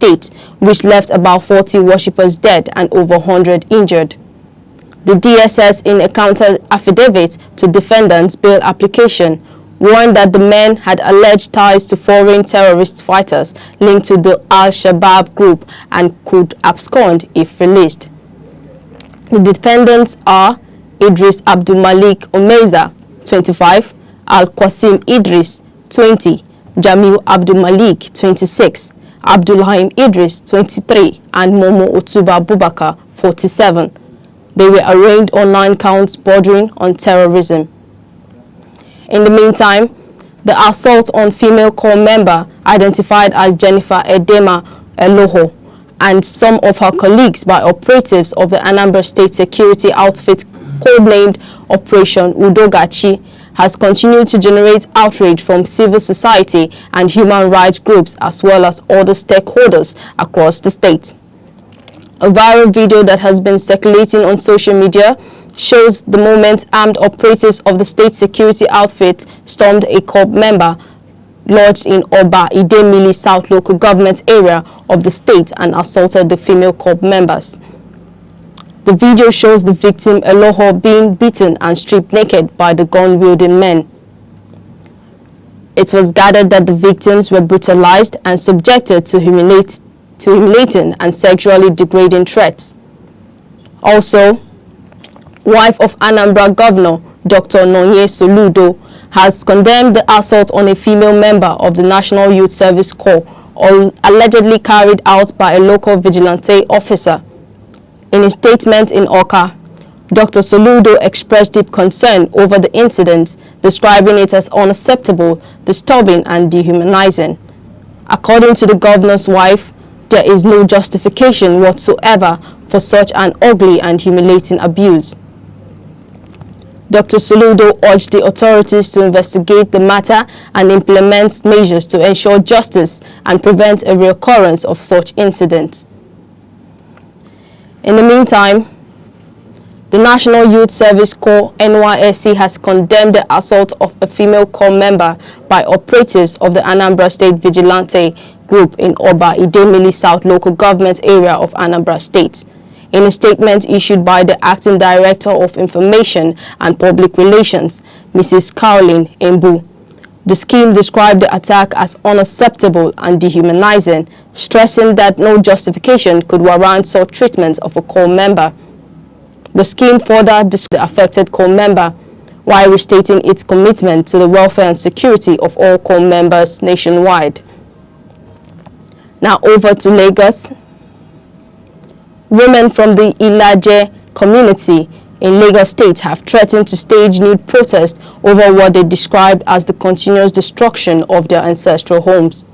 state, which left about 40 worshippers dead and over 100 injured. The DSS, in a counter affidavit to defendants' bail application, warned that the men had alleged ties to foreign terrorist fighters linked to the Al-Shabaab group and could abscond if released. The defendants are Idris Abdul Malik Omeza, 25, Al-Qasim Idris, 20, Jamil Abdul Malik, 26, Abdulhaim Idris, 23, and Momo Otuba Bubakar, 47. They were arraigned on 9 counts bordering on terrorism. In the meantime, the assault on female corps member identified as Jennifer Edema Eloho and some of her colleagues by operatives of the Anambra State security outfit codenamed Operation Udogachi has continued to generate outrage from civil society and human rights groups as well as other stakeholders across the state. A viral video that has been circulating on social media shows the moment armed operatives of the state security outfit stormed a corps member lodged in Oba Idemili South local government area of the state and assaulted the female corps members. The video shows the victim Eloho being beaten and stripped naked by the gun-wielding men. It was gathered that the victims were brutalized and subjected to humiliating and sexually degrading threats. Also, wife of Anambra Governor Dr. Nonye Soludo has condemned the assault on a female member of the National Youth Service Corps, allegedly carried out by a local vigilante officer. In a statement in Awka, Dr. Soludo expressed deep concern over the incident, describing it as unacceptable, disturbing, and dehumanizing. According to the governor's wife, there is no justification whatsoever for such an ugly and humiliating abuse. Dr. Soludo urged the authorities to investigate the matter and implement measures to ensure justice and prevent a reoccurrence of such incidents. In the meantime, the National Youth Service Corps (NYSC) has condemned the assault of a female corps member by operatives of the Anambra State Vigilante Group in Oba Idemili South local government area of Anambra State. In a statement issued by the Acting Director of Information and Public Relations, Mrs. Caroline Embu, the scheme described the attack as unacceptable and dehumanizing, stressing that no justification could warrant such treatment of a corps member. The scheme further described the affected corps member, while restating its commitment to the welfare and security of all corps members nationwide. Now over to Lagos. Women from the Ilaje community in Lagos State have threatened to stage nude protest over what they described as the continuous destruction of their ancestral homes.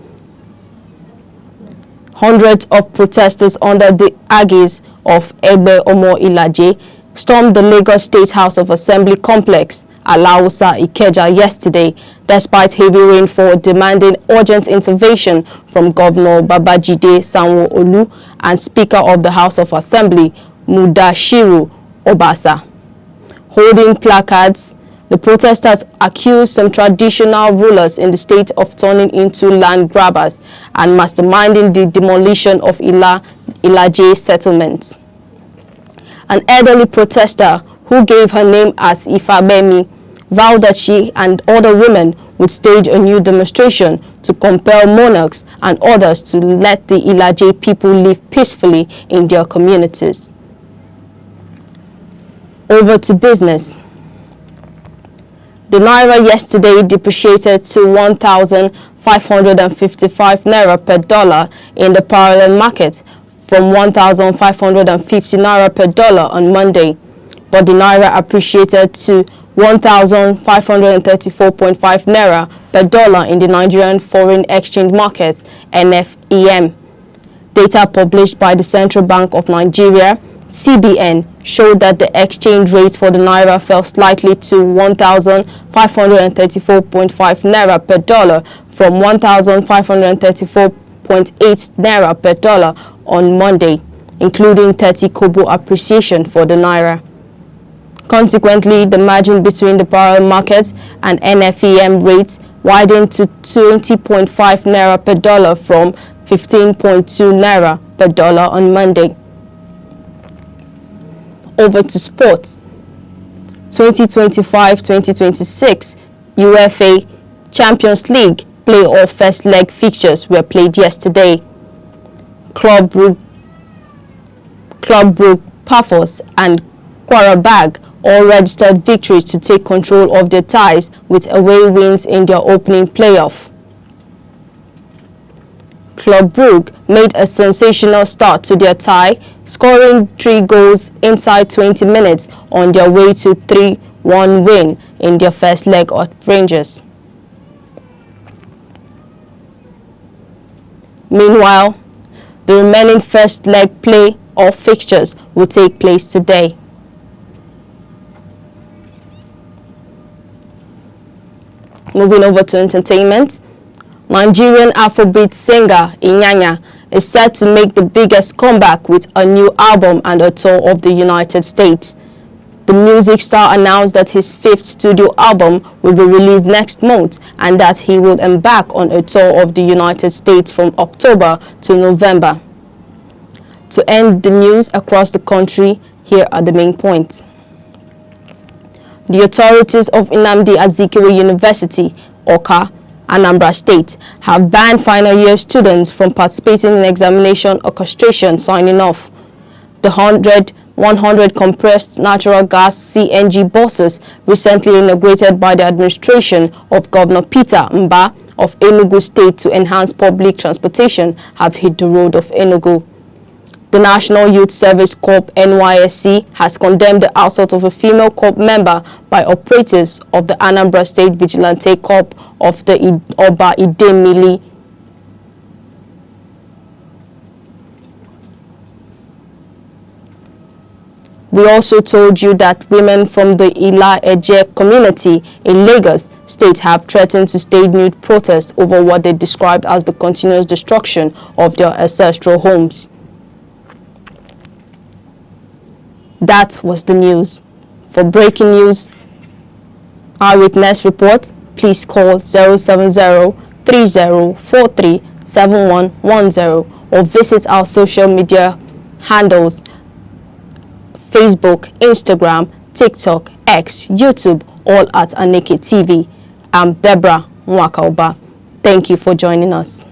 Hundreds of protesters under the aegis of Egbe Omo Ilaje stormed the Lagos State House of Assembly complex, Alausa Ikeja, yesterday, despite heavy rainfall, demanding urgent intervention from Governor Babajide Sanwo-Olu and Speaker of the House of Assembly, Mudashiru Obasa. Holding placards, the protesters accused some traditional rulers in the state of turning into land grabbers and masterminding the demolition of Ilaje settlements. An elderly protester who gave her name as Ifabemi vowed that she and other women would stage a new demonstration to compel monarchs and others to let the Ilaje people live peacefully in their communities. Over to business. The Naira yesterday depreciated to 1,555 Naira per dollar in the parallel market from 1,550 Naira per dollar on Monday, but the Naira appreciated to 1,534.5 Naira per dollar in the Nigerian Foreign Exchange Market (NFEM). Data published by the Central Bank of Nigeria (CBN) showed that the exchange rate for the Naira fell slightly to 1,534.5 Naira per dollar from 1,534.8 Naira per dollar on Monday, including 30 kobo appreciation for the Naira. Consequently, the margin between the parallel market and NFEM rates widened to 20.5 Naira per dollar from 15.2 naira per dollar on Monday. Over to sports. 2025-2026 UEFA Champions League playoff first leg fixtures were played yesterday. Club Brugge Paphos and Qarabag all registered victories to take control of their ties with away wins in their opening playoff. Club Brugge made a sensational start to their tie, scoring 3 goals inside 20 minutes on their way to 3-1 win in their first leg at Rangers. Meanwhile, the remaining first leg play-off fixtures will take place today. Moving over to entertainment, Nigerian Afrobeat singer Inyanya is set to make the biggest comeback with a new album and a tour of the United States. The music star announced that his 5th studio album will be released next month and that he will embark on a tour of the United States from October to November. To end the news across the country, here are the main points. The authorities of Nnamdi Azikiwe University, Awka, Anambra State, have banned final year students from participating in examination orchestration signing off. The 100 compressed natural gas CNG buses recently inaugurated by the administration of Governor Peter Mba of Enugu State to enhance public transportation have hit the road of Enugu. The National Youth Service Corps NYSC has condemned the assault of a female corps member by operatives of the Anambra State Vigilante Corps of the Oba Idemili. We also told you that women from the Ila Eje community in Lagos State have threatened to stage nude protests over what they described as the continuous destruction of their ancestral homes. That was the news. For breaking news, Eyewitness Report, please call 070-3043-7110 or visit our social media handles: Facebook, Instagram, TikTok, X, YouTube, all at Aneke TV. I'm Deborah Mwakaoba. Thank you for joining us.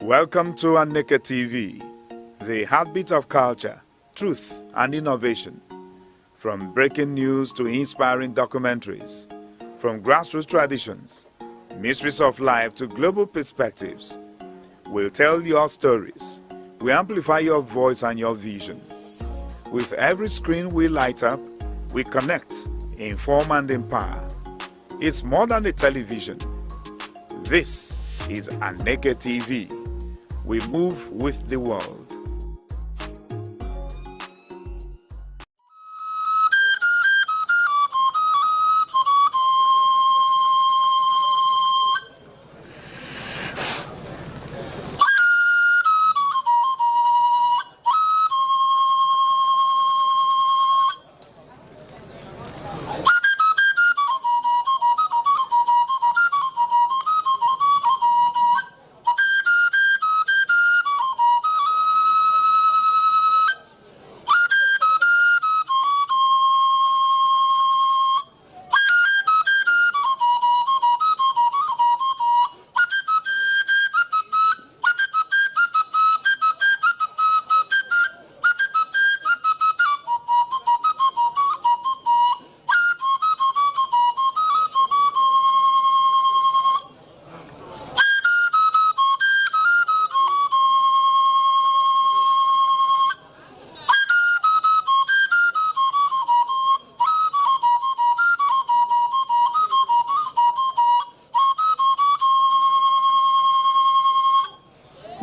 Welcome to Aneke TV, the heartbeat of culture, truth, and innovation. From breaking news to inspiring documentaries, from grassroots traditions, mysteries of life to global perspectives, we'll tell your stories. We amplify your voice and your vision. With every screen we light up, we connect, inform, and empower. It's more than a television. This is Aneke TV. We move with the world.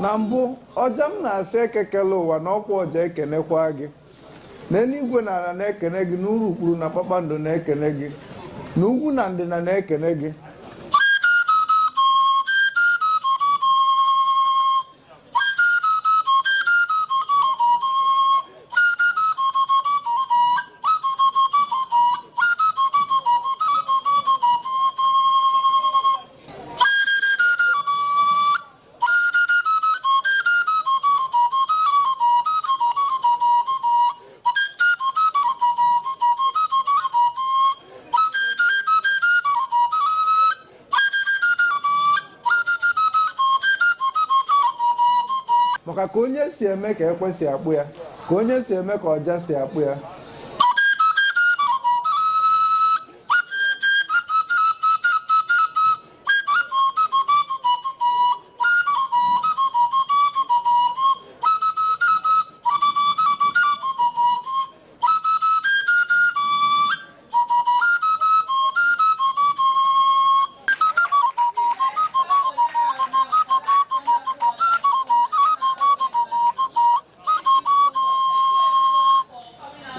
Na mbụ ọja m na-asị ekekele ụwa na ọkwa ọja ekenekwa gị n'eluigwe na ala na-ekene gị n'urukpuru na kpakpando na-ekene gị n'ugwu na ndịna na-ekene gị maka ka onye si eme ka ekwe si akpụ ya ka onye si eme ka ọja si akpụ ya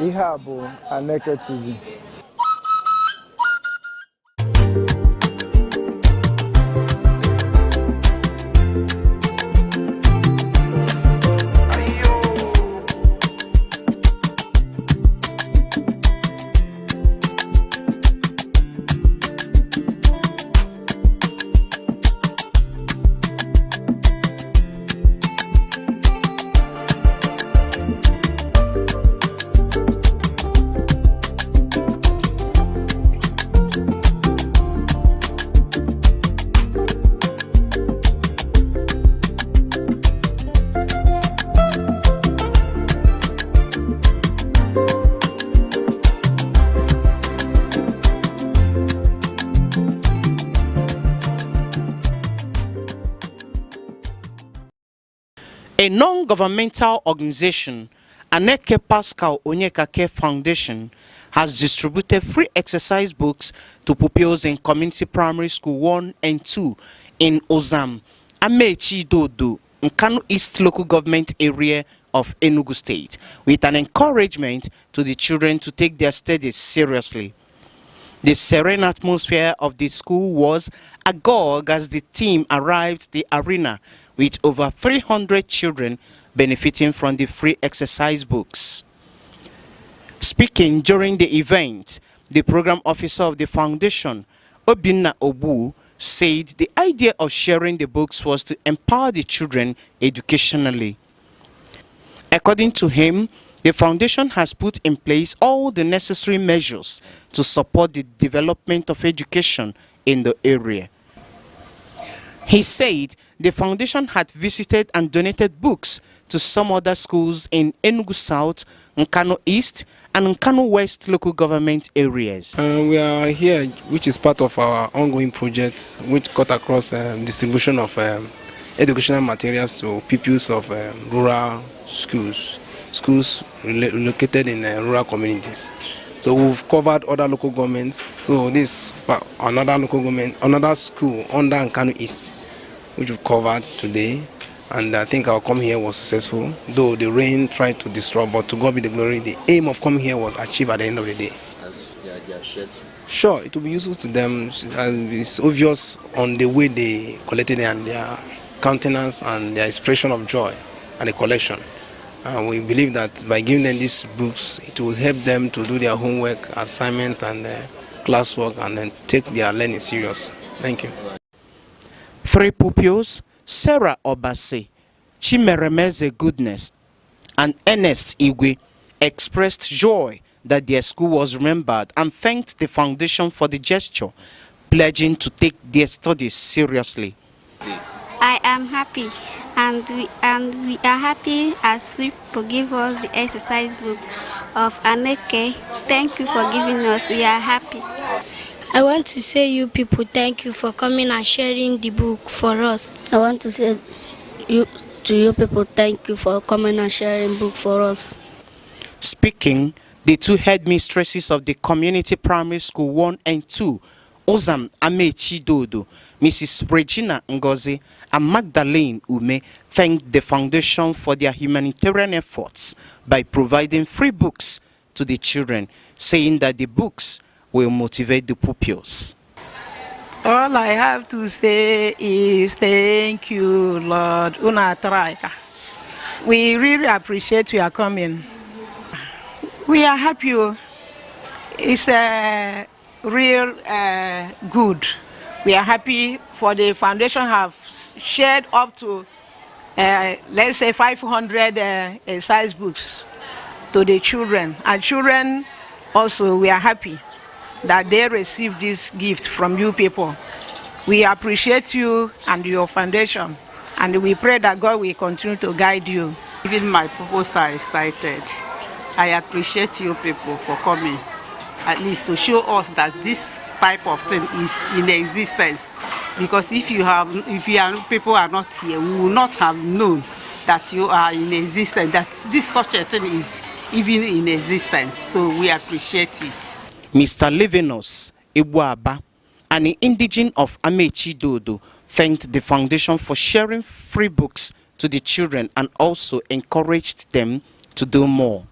ihe a bụ Aneke TV. A non-governmental organization, Aneke Pascal Onyekake Foundation, has distributed free exercise books to pupils in Community Primary School 1 and 2 in Ozam, Amechi Dodo, Nkanu East Local Government Area of Enugu State, with an encouragement to the children to take their studies seriously. The serene atmosphere of the school was agog as the team arrived at the arena with over 300 children benefiting from the free exercise books. Speaking during the event, the program officer of the foundation, Obinna Obu, said the idea of sharing the books was to empower the children educationally. According to him, the foundation has put in place all the necessary measures to support the development of education in the area. He said the foundation had visited and donated books to some other schools in Enugu South, Nkanu East, and Nkanu West local government areas. We are here, which is part of our ongoing project, which cut across distribution of educational materials to pupils of rural schools located in rural communities. So we've covered other local governments. So this another local government, another school under Nkanu East, which we've covered today. And I think our come here was successful, though the rain tried to destroy, but to God be the glory, the aim of coming here was achieved at the end of the day. As they are shared. Sure, it will be useful to them. And it's obvious on the way they collected it and their countenance and their expression of joy and the collection. We believe that by giving them these books, it will help them to do their homework, assignment, and classwork, and then take their learning serious. Thank you. 3 pupils, Sarah Obase, Chimeremeze Goodness, and Ernest Igwe, expressed joy that their school was remembered and thanked the foundation for the gesture, pledging to take their studies seriously. I am happy, and we are happy as people give us the exercise book of Aneke. Thank you for giving us. We are happy. I want to say you people thank you for coming and sharing the book for us. I want to say to you people thank you for coming and sharing book for us. Speaking, the 2 headmistresses of the Community Primary School 1 and 2, Ozam Amechi Dodo, Mrs. Regina Ngozi, and Magdalene Ume thanked the foundation for their humanitarian efforts by providing free books to the children, saying that the books will motivate the pupils. All I have to say is thank you, Lord. Una try. We really appreciate your coming. We are happy. It's a real good. We are happy for the foundation have shared up to let's say 500 size books to the children. And children also, we are happy that they receive this gift from you people. We appreciate you and your foundation, and we pray that God will continue to guide you. Even my purpose are excited. I appreciate you people for coming, at least to show us that this type of thing is in existence. Because if people are not here, we will not have known that you are in existence, that this such a thing is even in existence. So we appreciate it. Mr. Levinus Ibuaba, an indigene of Amechi Dodo, thanked the foundation for sharing free books to the children and also encouraged them to do more.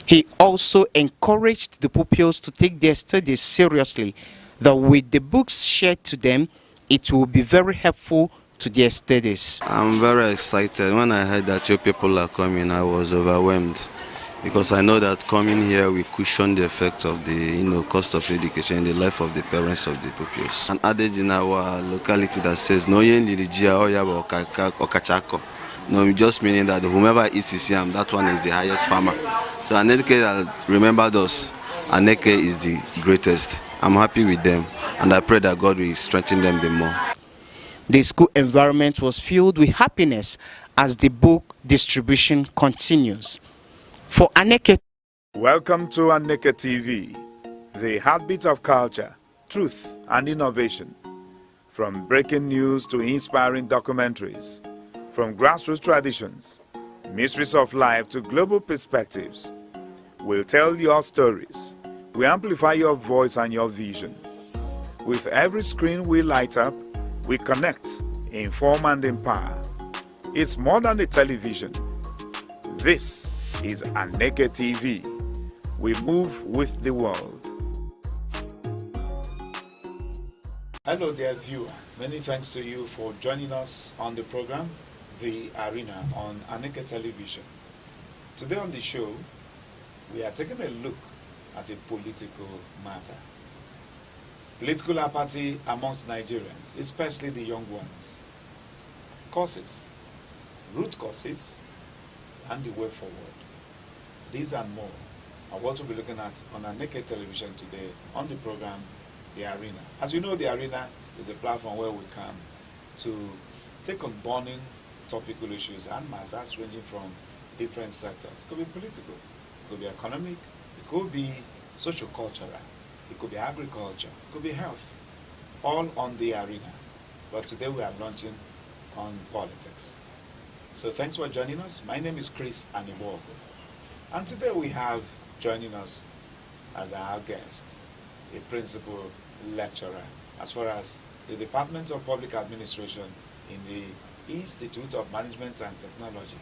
He also encouraged the pupils to take their studies seriously, that with the books shared to them, it will be very helpful to their studies. I'm very excited. When I heard that you people are coming, I was overwhelmed, because I know that coming here will cushion the effects of the cost of education in the life of the parents of the pupils. An adage in our locality that says no no, just meaning that whomever eats his yam, that one is the highest farmer. So Aneke has remembered us. Aneke is the greatest. I'm happy with them, and I pray that God will strengthen them the more. The school environment was filled with happiness as the book distribution continues. For Aneke. Welcome to Aneke TV, the heartbeat of culture, truth, and innovation. From breaking news to inspiring documentaries, from grassroots traditions, mysteries of life to global perspectives, we'll tell your stories. We amplify your voice and your vision. With every screen we light up, we connect, inform, and empower. It's more than a television. This is Aneke TV. We move with the world. Hello dear viewer. Many thanks to you for joining us on the program, The Arena, on Aneke Television. Today on the show, we are taking a look at a political matter. Political apathy amongst Nigerians, especially the young ones. Causes, root causes, and the way forward. These and more are what we'll be looking at on Aneke Television today on the program, The Arena. As you know, The Arena is a platform where we come to take on burning topical issues and matters ranging from different sectors. It could be political, it could be economic, it could be socio-cultural, it could be agriculture, it could be health, all on The Arena. But today we are launching on politics. So thanks for joining us. My name is Chris Aneke, and today we have joining us as our guest a principal lecturer as far as the Department of Public Administration in the Institute of Management and Technology,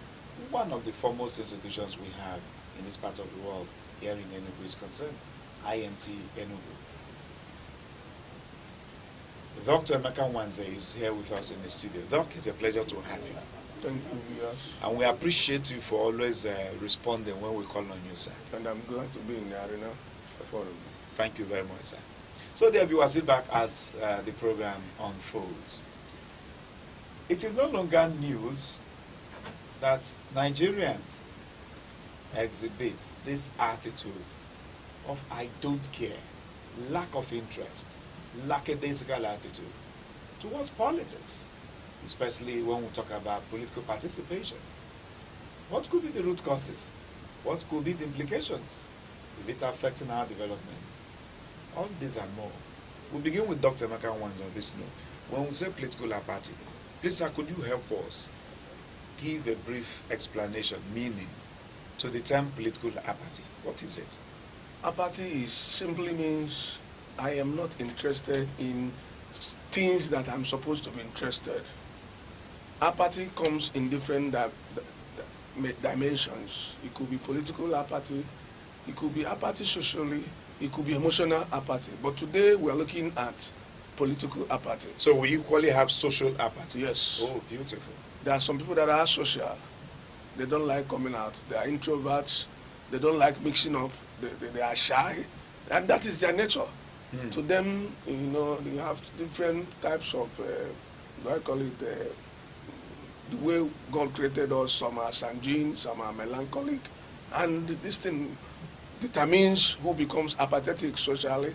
one of the foremost institutions we have in this part of the world here in Enugu is concerned, IMT Enugu. Dr. Emeka Nwanze is here with us in the studio. Doc, it's a pleasure to have you. Thank you, viewers. And we appreciate you for always responding when we call on you, sir. And I'm glad to be in the arena forum. Thank you very much, sir. So, dear viewers, sit back as the program unfolds. It is no longer news that Nigerians exhibit this attitude of I don't care, lack of interest, lackadaisical attitude towards politics, especially when we talk about political participation. What could be the root causes? What could be the implications? Is it affecting our development? All these and more. We'll begin with Dr. Emeka Nwanze on this note. When we say political apathy, please, sir, could you help us give a brief explanation, meaning, to the term political apathy? What is it? Apathy simply means I am not interested in things that I'm supposed to be interested. Apathy comes in different dimensions. It could be political apathy, it could be apathy socially, it could be emotional apathy. But today we are looking at political apathy. So we equally have social apathy? Yes. Oh, beautiful. There are some people that are social. They don't like coming out. They are introverts. They don't like mixing up. They are shy. And that is their nature. To them, you know, you have different types of, what I call it, the way God created us. Some are sanguine, some are melancholic. And this thing determines who becomes apathetic socially,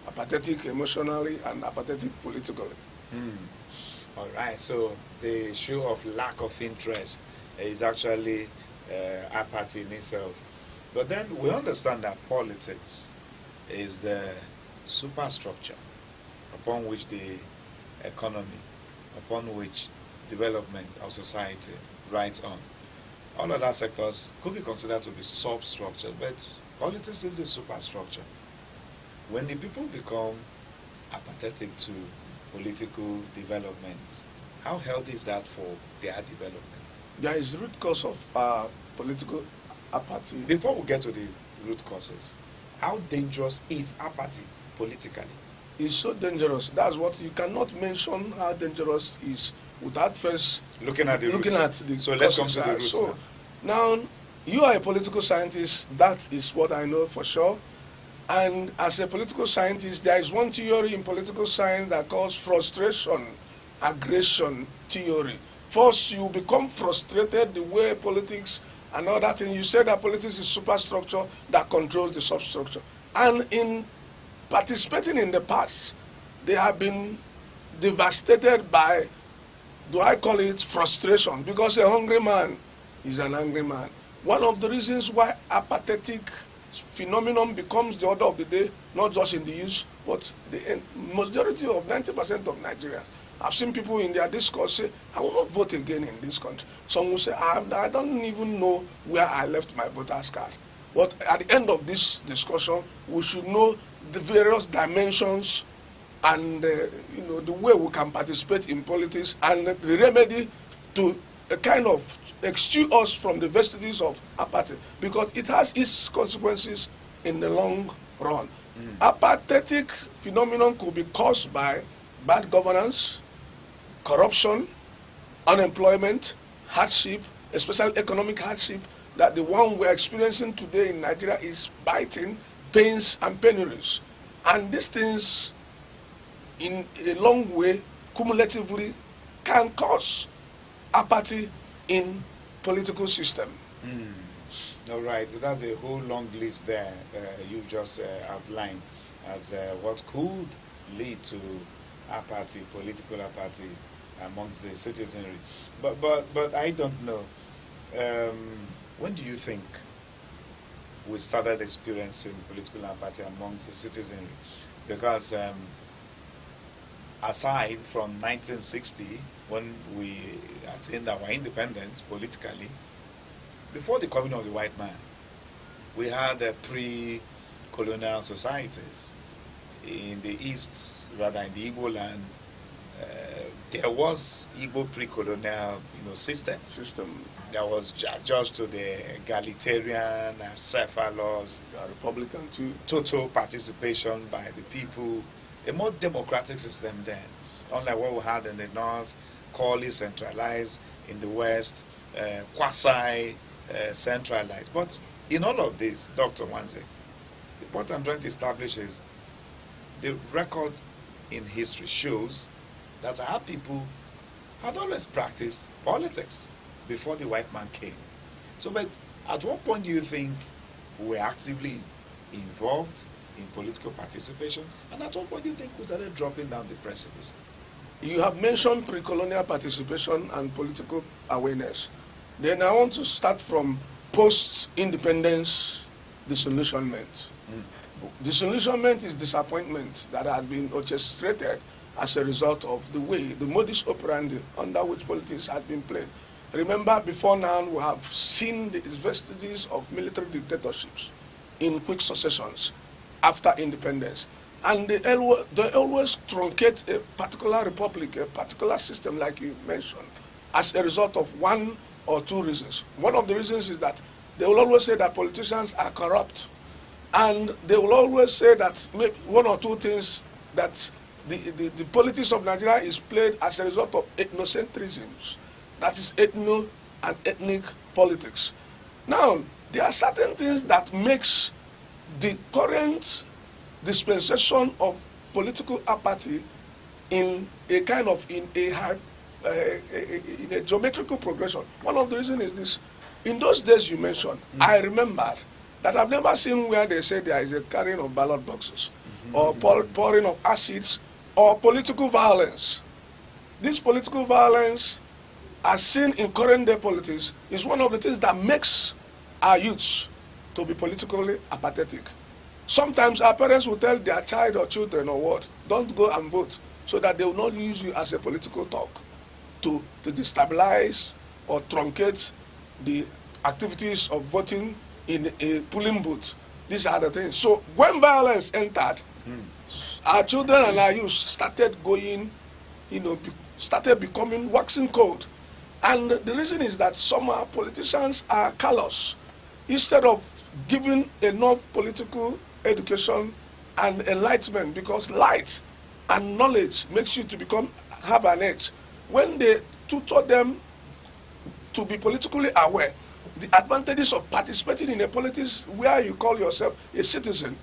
apathetic emotionally, and apathetic politically. All right, so the issue of lack of interest is actually apathy in itself. But then we understand that politics is the superstructure upon which the economy, upon which development of society rides on. All other sectors could be considered to be substructure, but politics is the superstructure. When the people become apathetic to political development, how healthy is that for their development? There is root cause of political apathy. Before we get to the root causes, how dangerous is apathy politically? It's so dangerous. That's what you cannot mention how dangerous it is without first looking at the roots. So let's come to the roots so, now, you are a political scientist. That is what I know for sure. And as a political scientist, there is one theory in political science that calls frustration aggression theory. First, you become frustrated the way politics and all that thing. You say that politics is superstructure that controls the substructure. And in participating in the past, they have been devastated by, do I call it frustration? Because a hungry man is an angry man. One of the reasons why apathetic phenomenon becomes the order of the day, not just in the youth, but the majority of 90% of Nigerians. I've seen people in their discourse say, I will not vote again in this country. Some will say, I don't even know where I left my voter's card. But at the end of this discussion, we should know the various dimensions and the way we can participate in politics and the remedy to kind of extrude us from the vestiges of apathy, because it has its consequences in the long run. Apathetic phenomenon could be caused by bad governance, corruption, unemployment, hardship, especially economic hardship, that the one we're experiencing today in Nigeria is biting, pains and penuries. And these things, in a long way, cumulatively, can cause apathy in political system. All right, so that's a whole long list there you've just outlined as what could lead to apathy, political apathy amongst the citizenry. But I don't know. When do you think we started experiencing political apathy amongst the citizenry? Because aside from 1960, when we attained our independence politically, before the coming of the white man, we had pre-colonial societies. In the East, rather in the Igbo land, there was Igbo pre-colonial system. That was judged to the egalitarian, cephalous, Republican too. Total participation by the people, a more democratic system then, unlike what we had in the North, wholly centralized, in the West, quasi-centralized. But in all of this, Dr. Wanze, what I'm trying to establish is the record in history shows that our people had always practiced politics before the white man came. So, but at what point do you think we were actively involved in political participation, and at what point do you think we started dropping down the precipice? You have mentioned pre-colonial participation and political awareness. Then I want to start from post-independence disillusionment. Disillusionment is disappointment that has been orchestrated as a result of the way, the modus operandi under which politics has been played. Remember, before now, we have seen the vestiges of military dictatorships in quick successions after independence. And they always truncate a particular republic, a particular system like you mentioned, as a result of one or two reasons. One of the reasons is that they will always say that politicians are corrupt. And they will always say that maybe one or two things, that the politics of Nigeria is played as a result of ethnocentrisms. That is ethno and ethnic politics. Now, there are certain things that makes the current dispensation of political apathy in a kind of in a geometrical progression. One of the reasons is this. In those days you mentioned, I remember that I've never seen where they say there is a carrying of ballot boxes, or pouring of acids, or political violence. This political violence, as seen in current day politics, is one of the things that makes our youths to be politically apathetic. Sometimes our parents will tell their child or children or what, don't go and vote, so that they will not use you as a political talk to destabilize or truncate the activities of voting in a polling booth. These are the things. So when violence entered, our children and our youth started going, started becoming waxing cold. And the reason is that some politicians are callous. Instead of giving enough political education and enlightenment, because light and knowledge makes you to have an edge. When they tutor them to be politically aware, the advantages of participating in a politics where you call yourself a citizen,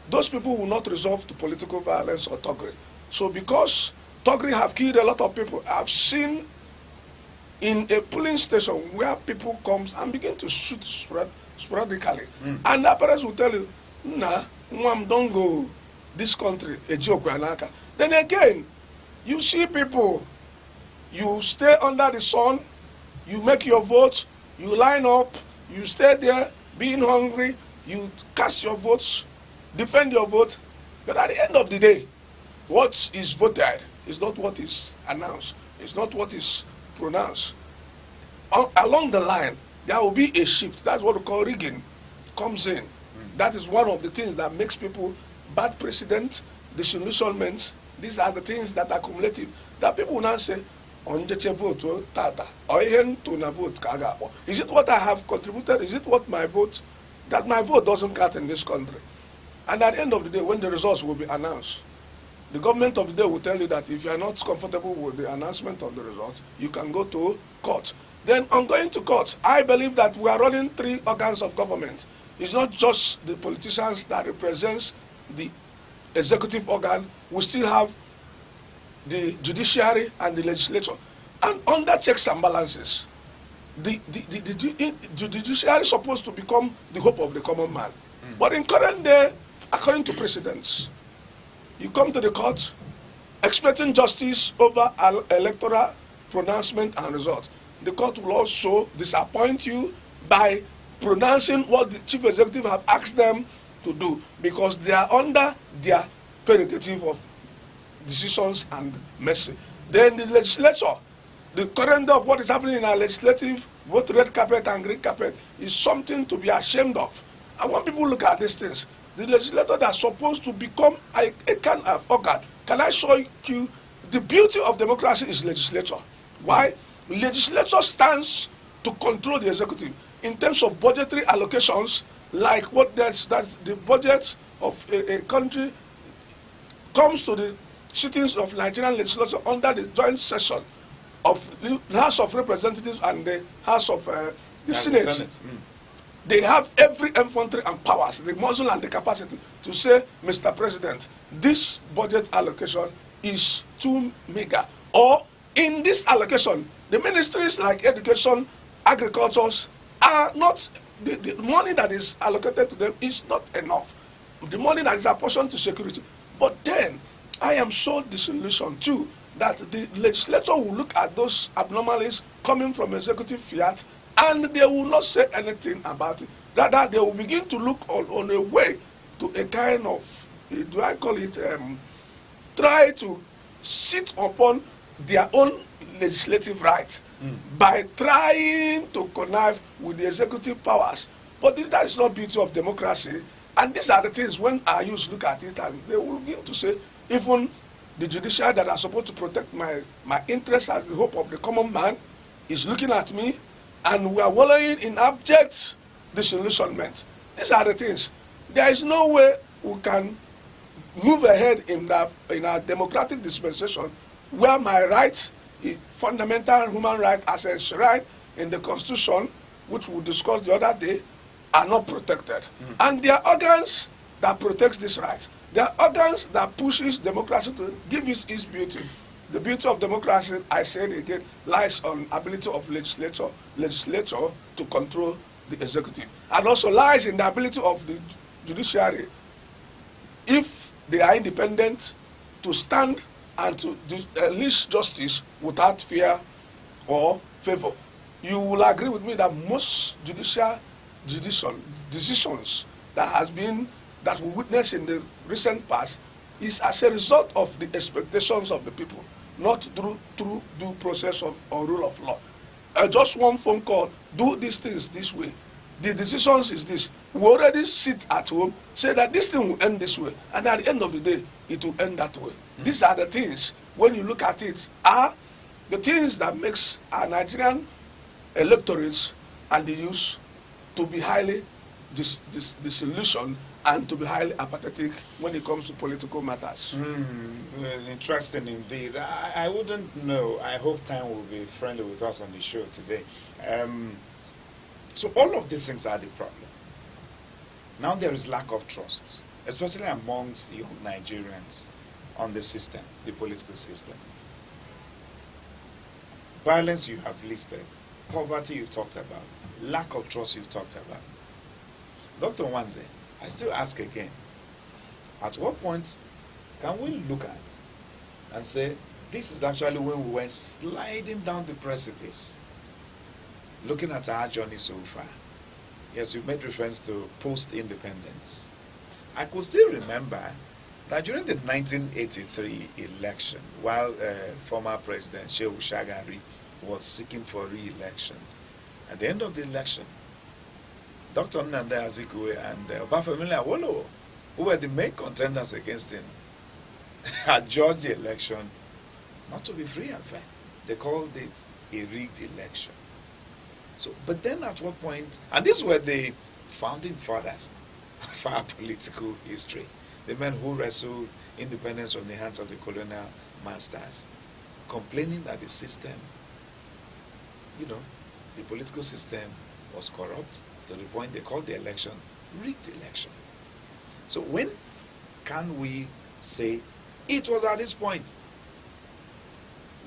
those people will not resort to political violence or thuggery. So because thuggery have killed a lot of people, I've seen in a polling station where people come and begin to shoot sporadically. And the parents will tell you, nah, mom, don't go this country, a joke. Then again, you see people, you stay under the sun, you make your vote, you line up, you stay there being hungry, you cast your votes, defend your vote, but at the end of the day, what is voted is not what is announced, it's not what is pronounced. Along the line, there will be a shift. That's what we call rigging, comes in. That is one of the things that makes people bad precedent, disillusionments. These are the things that are cumulative. That people will now say, vote, tata, or vote. Is it what I have contributed? Is it what my vote? That my vote doesn't count in this country. And at the end of the day, when the results will be announced, the government of the day will tell you that if you are not comfortable with the announcement of the results, you can go to court. Then on going to court, I believe that we are running 3 organs of government. It's not just the politicians that represents the executive organ. We still have the judiciary and the legislature. And under checks and balances, the judiciary is supposed to become the hope of the common man. But in current day, according to precedents, you come to the court expecting justice over electoral pronouncement and result. The court will also disappoint you by pronouncing what the chief executive have asked them to do, because they are under their prerogative of decisions and mercy. Then the legislature, the current of what is happening in our legislative, both red carpet and green carpet, is something to be ashamed of. And when people look at these things, the legislator that's supposed to become a kind of organ, can I show you the beauty of democracy is legislature? Why? Legislature stands to control the executive in terms of budgetary allocations, like what that's the budget of a country comes to the sittings of Nigerian legislature under the joint session of the House of Representatives and the House of the Senate. They have every infantry and powers, the muscle and the capacity to say, Mr. President, this budget allocation is too meager. Or in this allocation, the ministries like education, agriculture are not, the money that is allocated to them is not enough. The money that is apportioned to security. But then, I am so disillusioned too that the legislature will look at those abnormalities coming from executive fiat and they will not say anything about it. Rather, they will begin to look on a way to a kind of, do I call it, try to sit upon their own legislative right by trying to connive with the executive powers. But that is not beauty of democracy. And these are the things when our youth look at it and they will begin to say, even the judiciary that are supposed to protect my interests as the hope of the common man is looking at me, and we are wallowing in abject disillusionment. These are the things. There is no way we can move ahead in our democratic dispensation where my right, fundamental human right as enshrined in the Constitution, which we discussed the other day, are not protected. And there are organs that protect this right. There are organs that pushes democracy to give it its beauty. The beauty of democracy, I said again, lies on ability of legislature to control the executive, and also lies in the ability of the judiciary, if they are independent, to stand and to unleash justice without fear or favor. You will agree with me that most judicial decisions that we witnessed in the recent past is as a result of the expectations of the people, not through due process or rule of law. Just one phone call, do these things this way. The decisions is this. We already sit at home, say that this thing will end this way, and at the end of the day, it will end that way. These are the things, when you look at it, are the things that makes our Nigerian electorates and the youth to be highly disillusioned and to be highly apathetic when it comes to political matters. Interesting indeed. I wouldn't know. I hope time will be friendly with us on the show today. So all of these things are the problem. Now there is lack of trust, especially amongst young Nigerians on the system, the political system. Violence you have listed, poverty you've talked about, lack of trust you've talked about. Dr. Nwanze, I still ask again, at what point can we look at and say, this is actually when we went sliding down the precipice, looking at our journey so far? Yes, you made reference to post-independence. I could still remember that during the 1983 election, while former President Shehu Shagari was seeking for re-election, at the end of the election, Dr. Nnamdi Azikiwe and Obafemi Awolowo, who were the main contenders against him, had judged the election not to be free and fair. They called it a rigged election. So, but then at what point, and these were the founding fathers of our political history, the men who wrestled independence from the hands of the colonial masters, complaining that the system, the political system was corrupt to the point they called the election rigged election. So when can we say it was at this point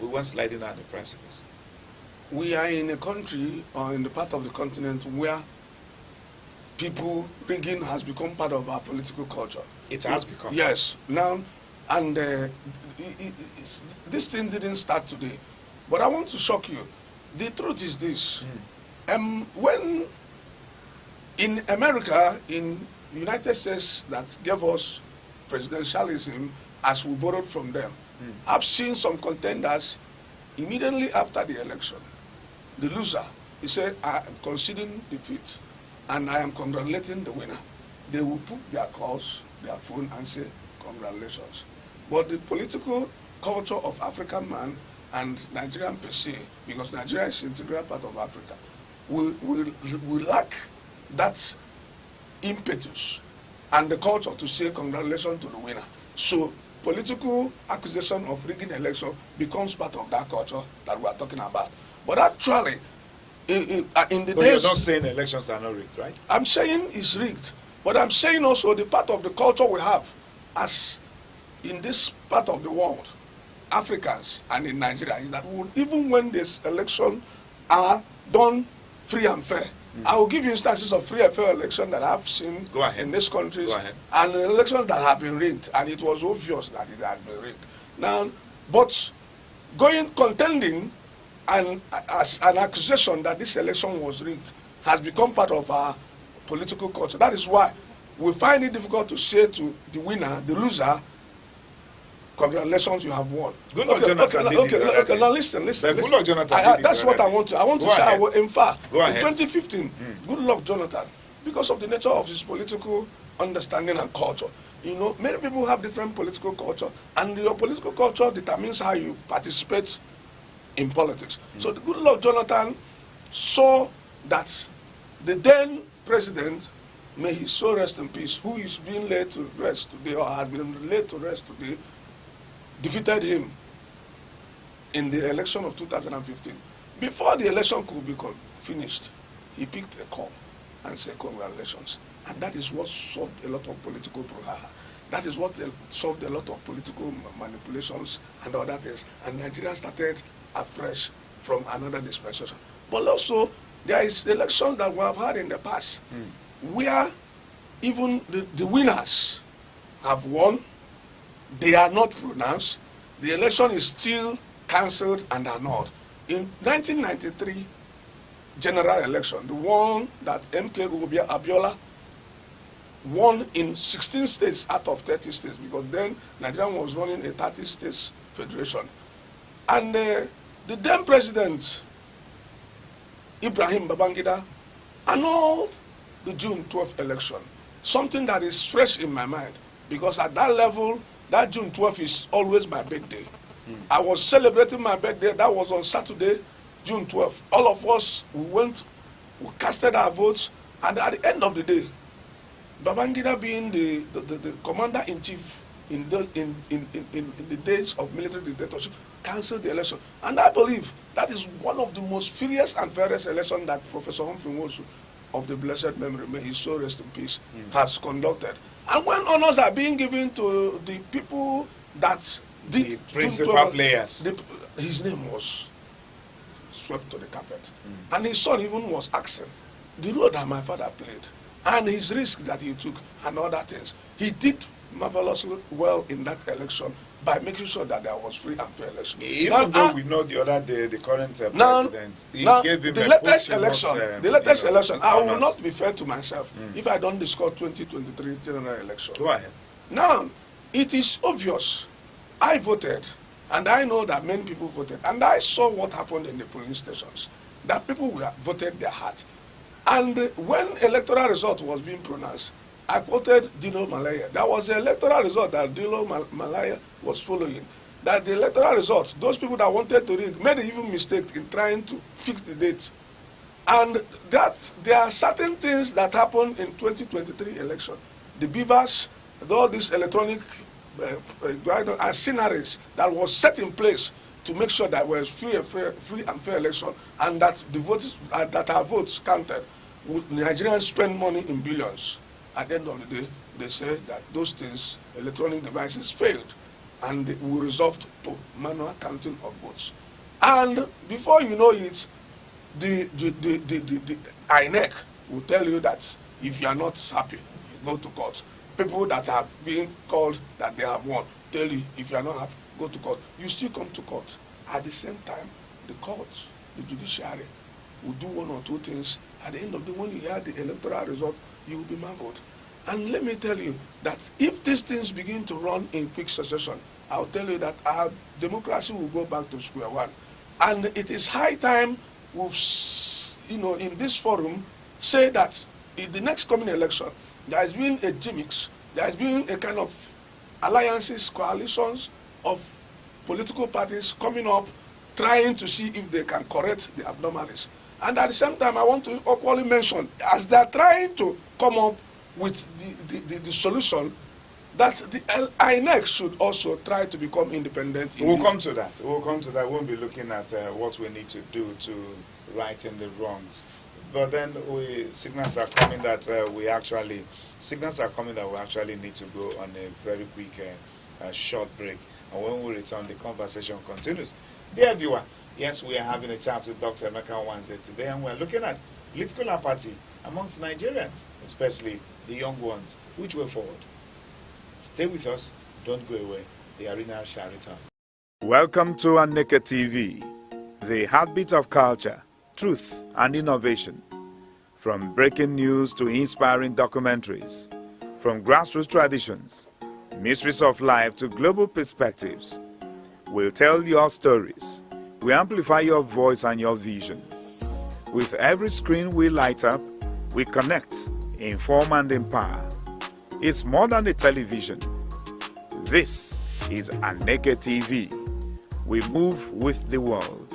we went sliding down the precipice? We are in a country or in the part of the continent where rigging has become part of our political culture. It has become. Yes. Now, and this thing didn't start today. But I want to shock you. The truth is this. When in America, in the United States that gave us presidentialism as we borrowed from them, I've seen some contenders immediately after the election. The loser, he said, I am conceding defeat and I am congratulating the winner. They will put their calls, their phone and say, congratulations. But the political culture of African man and Nigerian per se, because Nigeria is an integral part of Africa, we lack that impetus and the culture to say congratulations to the winner. So political accusation of rigging election becomes part of that culture that we are talking about. But actually, in the but days... you're not saying elections are not rigged, right? I'm saying it's rigged. But I'm saying also the part of the culture we have as in this part of the world, Africans and in Nigeria, is that even when this election are done free and fair, I will give you instances of free and fair election that I've seen in these countries and elections that have been rigged, and it was obvious that it had been rigged. Now, but contending and as an accusation that this election was rigged has become part of our political culture. That is why we find it difficult to say to the winner, the loser, congratulations, you have won. Good luck, Jonathan. Okay, now listen. Good luck, Jonathan. That's what I want to. I want to say, in 2015, good luck, Jonathan, because of the nature of his political understanding and culture. You know, many people have different political culture, and your political culture determines how you participate in politics. So the good Lord Jonathan saw that the then president, may his soul rest in peace, who is being laid to rest today or has been laid to rest today, defeated him in the election of 2015. Before the election could be finished, he picked a call and said congratulations. And that is what solved a lot of political brouhaha. That is what solved a lot of political manipulations and other things. And Nigeria started afresh from another dispensation. But also, there is elections that we have had in the past where even the winners have won. They are not pronounced. The election is still cancelled and annulled. In 1993 general election, the one that MK Abiola won in 16 states out of 30 states, because then Nigeria was running a 30 states federation. And the then president, Ibrahim Babangida, annulled the June 12th election. Something that is fresh in my mind, because at that level, that June 12th is always my birthday. I was celebrating my birthday. That was on Saturday, June 12th. All of us, we casted our votes, and at the end of the day, Babangida being the commander-in-chief in the days of military dictatorship, cancelled the election. And I believe that is one of the most furious and fairest elections that Professor Humphrey Nwosu, of the blessed memory, may his soul rest in peace, has conducted. And when honors are being given to the people that the principal players, his name was swept to the carpet. And his son even was asking the role that my father played and his risk that he took and other things. He did marvelously well in that election by making sure that there was free and fair election. Even though we know the other day, the current president, he gave him the latest election, I will not be fair to myself if I don't discuss 2023 general election. Go ahead. Now, it is obvious. I voted, and I know that many people voted, and I saw what happened in the polling stations, that people voted their heart. And when electoral result was being pronounced, I quoted Dino Malaya. That was the electoral result that Dino Malaya was following. That the electoral result, those people that wanted to rig made an even mistake in trying to fix the date. And that there are certain things that happened in 2023 election. The beavers, all these electronic scenarios that was set in place to make sure that there was free and fair election, and that the votes that our votes counted. Nigerians spend money in billions. At the end of the day, they say that those things, electronic devices, failed, and we resolved to manual counting of votes. And before you know it, the Aneke will tell you that if you are not happy, you go to court. People that have been called that they have won tell you if you are not happy, go to court. You still come to court. At the same time, the courts, the judiciary, will do one or two things. At the end of the day, when you hear the electoral result, you will be marveled. And let me tell you that if these things begin to run in quick succession, I'll tell you that our democracy will go back to square one. And it is high time we've, in this forum, say that in the next coming election, there has been a gimmicks, there has been a kind of alliances, coalitions of political parties coming up, trying to see if they can correct the abnormalities. And at the same time, I want to equally mention, as they're trying to come up with the solution, that the INEC should also try to become independent. We'll come to that. We'll come to that. We'll be looking at what we need to do to right in the wrongs. But then signals are coming that we actually need to go on a very quick short break. And when we return, the conversation continues. Dear viewer, yes, we are having a chat with Dr. Aneke Nwanze today, and we're looking at political apathy amongst Nigerians, especially the young ones. Which way forward? Stay with us. Don't go away. The arena shall return. Welcome to Aneke TV, the heartbeat of culture, truth, and innovation. From breaking news to inspiring documentaries, from grassroots traditions, mysteries of life to global perspectives, we'll tell your stories. We amplify your voice and your vision. With every screen we light up, we connect, inform, and empower. It's more than a television. This is Aneke TV. We move with the world.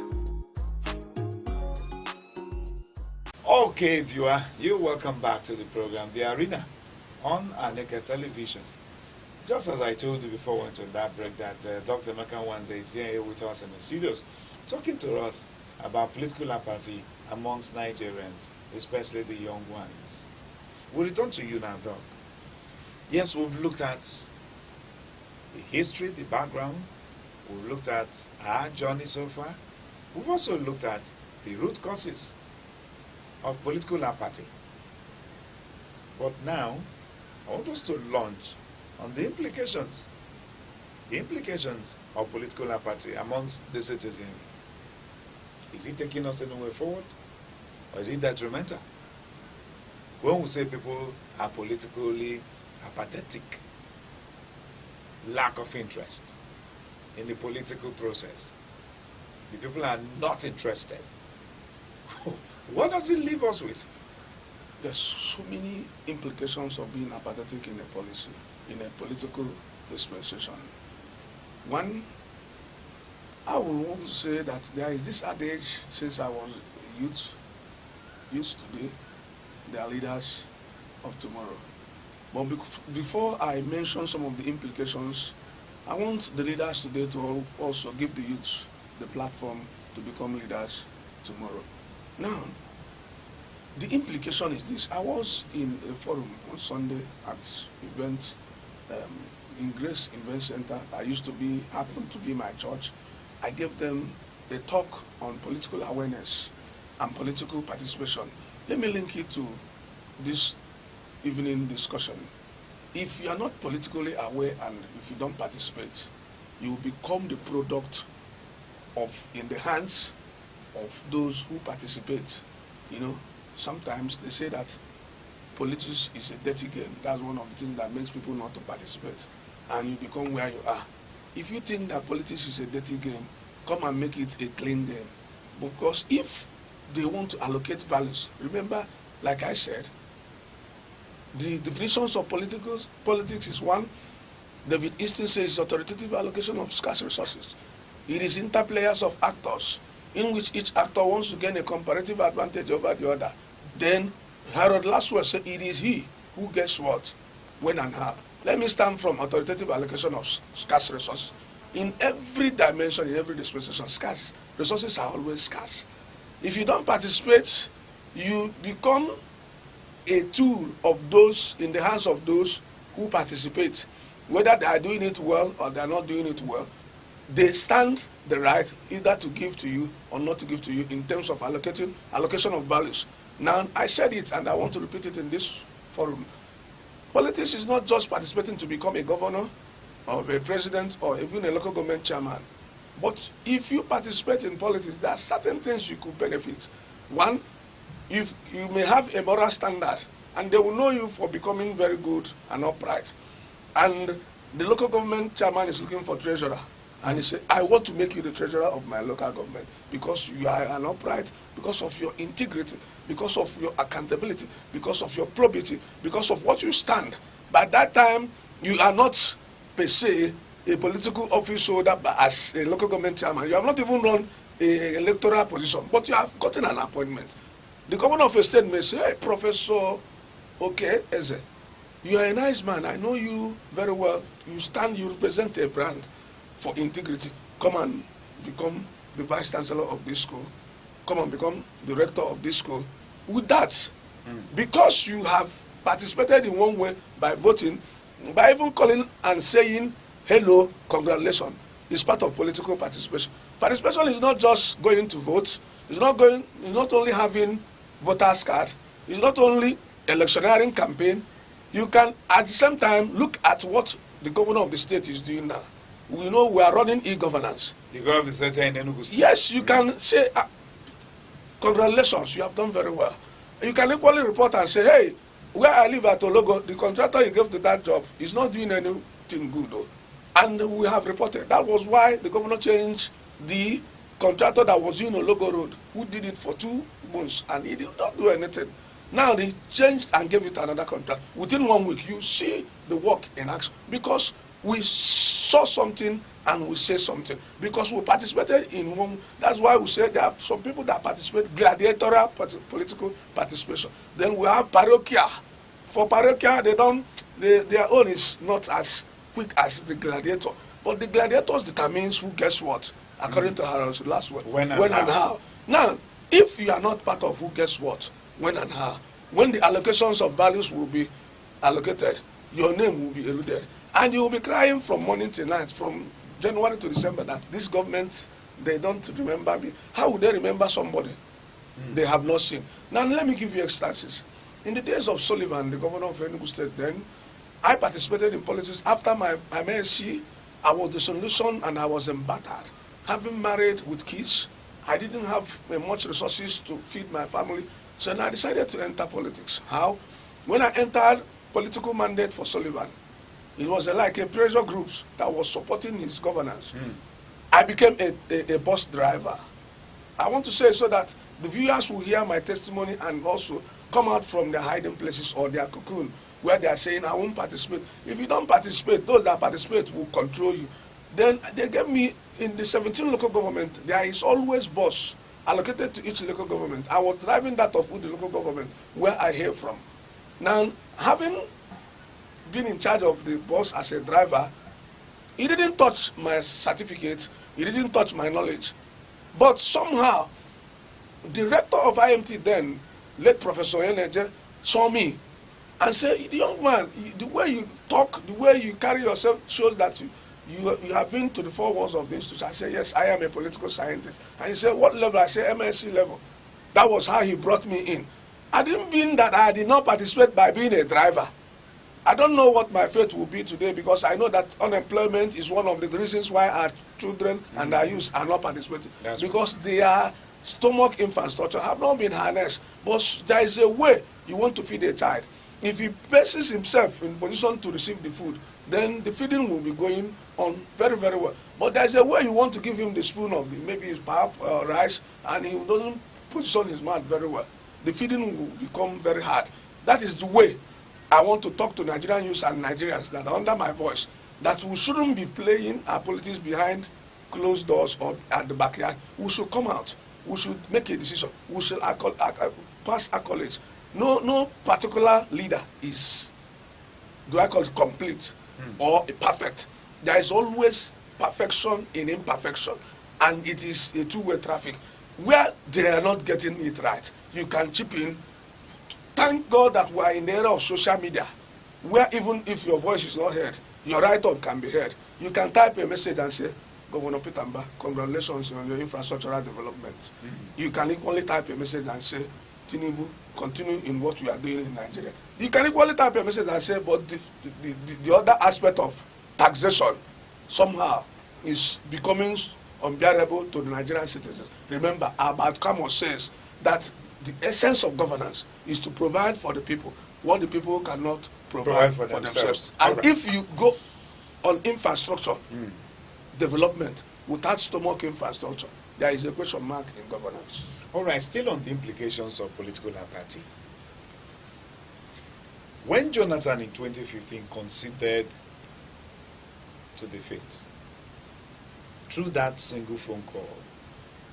Okay, viewer, you're welcome back to the program, The Arena, on Aneke Television. Just as I told you before we went to that break that Dr. Aneke Wanze is here with us in the studios, talking to us about political apathy amongst Nigerians, especially the young ones. We'll return to you now, Doc. Yes, we've looked at the history, the background. We've looked at our journey so far. We've also looked at the root causes of political apathy. But now, I want us to launch on the implications of political apathy amongst the citizen. Is it taking us anywhere forward, or is it detrimental? When we say people are politically apathetic, lack of interest in the political process, the people are not interested, what does it leave us with? There's so many implications of being apathetic in a policy, in a political dispensation. One, I would want to say that there is this adage since I was youth today, they are leaders of tomorrow. But before I mention some of the implications, I want the leaders today to also give the youth the platform to become leaders tomorrow. Now, the implication is this. I was in a forum on Sunday at event in Grace Event Center. Happened to be my church. I gave them a talk on political awareness and political participation. Let me link it to this evening discussion. If you are not politically aware and if you don't participate, you will become the product of, in the hands of those who participate. You know, sometimes they say that politics is a dirty game. That's one of the things that makes people not to participate. And you become where you are. If you think that politics is a dirty game, come and make it a clean game. Because if they want to allocate values, remember, like I said, the definitions of politics is one. David Easton says authoritative allocation of scarce resources. It is interplayers of actors in which each actor wants to gain a comparative advantage over the other. Then Harold Laswell said it is he who gets what, when and how. Let me stand from authoritative allocation of scarce resources. In every dimension, in every dispensation, scarce resources are always scarce. If you don't participate, you become a tool of those, in the hands of those who participate. Whether they are doing it well or they are not doing it well, they stand the right either to give to you or not to give to you in terms of allocation of values. Now, I said it and I want to repeat it in this forum. Politics is not just participating to become a governor or a president or even a local government chairman. But if you participate in politics, there are certain things you could benefit. One, you may have a moral standard and they will know you for becoming very good and upright. And the local government chairman is looking for treasurer. And he said, I want to make you the treasurer of my local government because you are an upright, because of your integrity, because of your accountability, because of your probity, because of what you stand. By that time, you are not, per se, a political office holder, but as a local government chairman. You have not even run an electoral position, but you have gotten an appointment. The governor of a state may say, hey, Professor Eze, you are a nice man. I know you very well. You represent a brand for integrity. Come and become the vice chancellor of this school. Come and become the rector of this school. With that, because you have participated in one way by voting, by even calling and saying, hello, congratulations, is part of political participation. Participation is not just going to vote. It's not only having voters card. It's not only electioneering campaign. You can, at the same time, look at what the governor of the state is doing now. We know we are running e-governance. The governor of the state in Enugu State. Yes, you can say, congratulations, you have done very well. You can equally report and say, hey, where I live at Ologo, the contractor you gave to that job is not doing anything good. Though. And we have reported. That was why the governor changed the contractor that was in Ologo Road, who did it for 2 months, and he did not do anything. Now they changed and gave it another contract. Within 1 week, you see the work in action because we saw something and we say something because we participated in one. That's why we say there are some people that participate gladiatorial political participation. Then we have parochial. For parochial, their own is not as quick as the gladiator. But the gladiators determines who gets what, according to Harold's last word. When and how. Now, if you are not part of who gets what, when and how, when the allocations of values will be allocated, your name will be eluded. And you will be crying from morning till night, from January to December, that this government, they don't remember me. How would they remember somebody they have not seen? Now, let me give you instances. In the days of Sullivan, the governor of Enugu State then, I participated in politics. After my MSc, I was disillusioned and I was embattered. Having married with kids, I didn't have much resources to feed my family, so I decided to enter politics. How? When I entered political mandate for Sullivan, it was like a pressure group that was supporting his governance. I became a bus driver. I want to say so that the viewers will hear my testimony and also come out from their hiding places or their cocoon where they are saying, I won't participate. If you don't participate, those that participate will control you. Then they gave me, in the 17 local government, there is always bus allocated to each local government. I was driving that of the local government where I hail from. Now, having been in charge of the bus as a driver, he didn't touch my certificate, he didn't touch my knowledge. But somehow, the rector of IMT then, late Professor Aneke, saw me and said, young man, the way you talk, the way you carry yourself shows that you have been to the four walls of the institution. I said, yes, I am a political scientist. And he said, what level? I said, MSc level. That was how he brought me in. I didn't mean that I did not participate by being a driver. I don't know what my fate will be today because I know that unemployment is one of the reasons why our children and our youth are not participating. That's because their stomach infrastructure have not been harnessed. But there is a way you want to feed a child. If he places himself in position to receive the food, then the feeding will be going on very, very well. But there's a way you want to give him the spoon of maybe his pap or rice, and he doesn't position his mouth very well. The feeding will become very hard. That is the way I want to talk to Nigerian youth and Nigerians that are under my voice, that we shouldn't be playing our politics behind closed doors or at the backyard. We should come out. We should make a decision. We should pass accolades. No particular leader is, do I call it complete or perfect. There is always perfection in imperfection, and it is a two-way traffic. Where they are not getting it right, you can chip in. Thank God that we are in the era of social media, where even if your voice is not heard, your write-up can be heard. You can type a message and say, Governor Pitamba, congratulations on your infrastructural development. You can equally type a message and say, Tinubu, continue in what we are doing in Nigeria. You can equally type a message and say, but the other aspect of taxation somehow is becoming unbearable to the Nigerian citizens. Remember, Albert Camus says that the essence of governance is to provide for the people what the people cannot provide for themselves. And right, if you go on infrastructure development without stomach infrastructure, there is a question mark in governance. All right, still on the implications of political apathy. When Jonathan in 2015 conceded to defeat, through that single phone call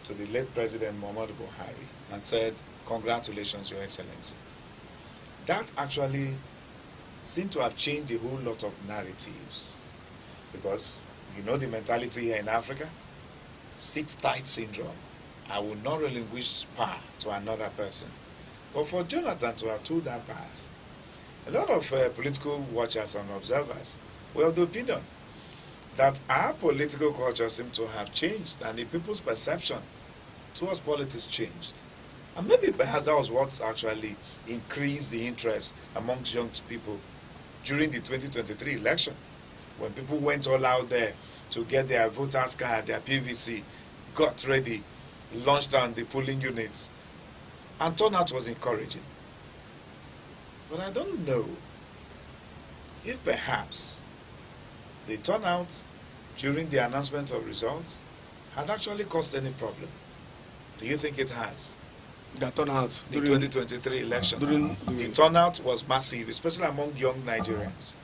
to the late President Muhammadu Buhari and said, congratulations, Your Excellency, that actually seemed to have changed a whole lot of narratives. Because you know the mentality here in Africa, sit-tight syndrome. I will not relinquish power to another person. But for Jonathan to have told that path, a lot of political watchers and observers were of the opinion that our political culture seemed to have changed and the people's perception towards politics changed. And maybe perhaps that was what actually increased the interest amongst young people during the 2023 election, when people went all out there to get their voters card, their PVC, got ready, launched on the polling units, and turnout was encouraging. But I don't know if perhaps the turnout during the announcement of results had actually caused any problem. Do you think it has? The turnout. The 2023 election. The turnout was massive, especially among young Nigerians.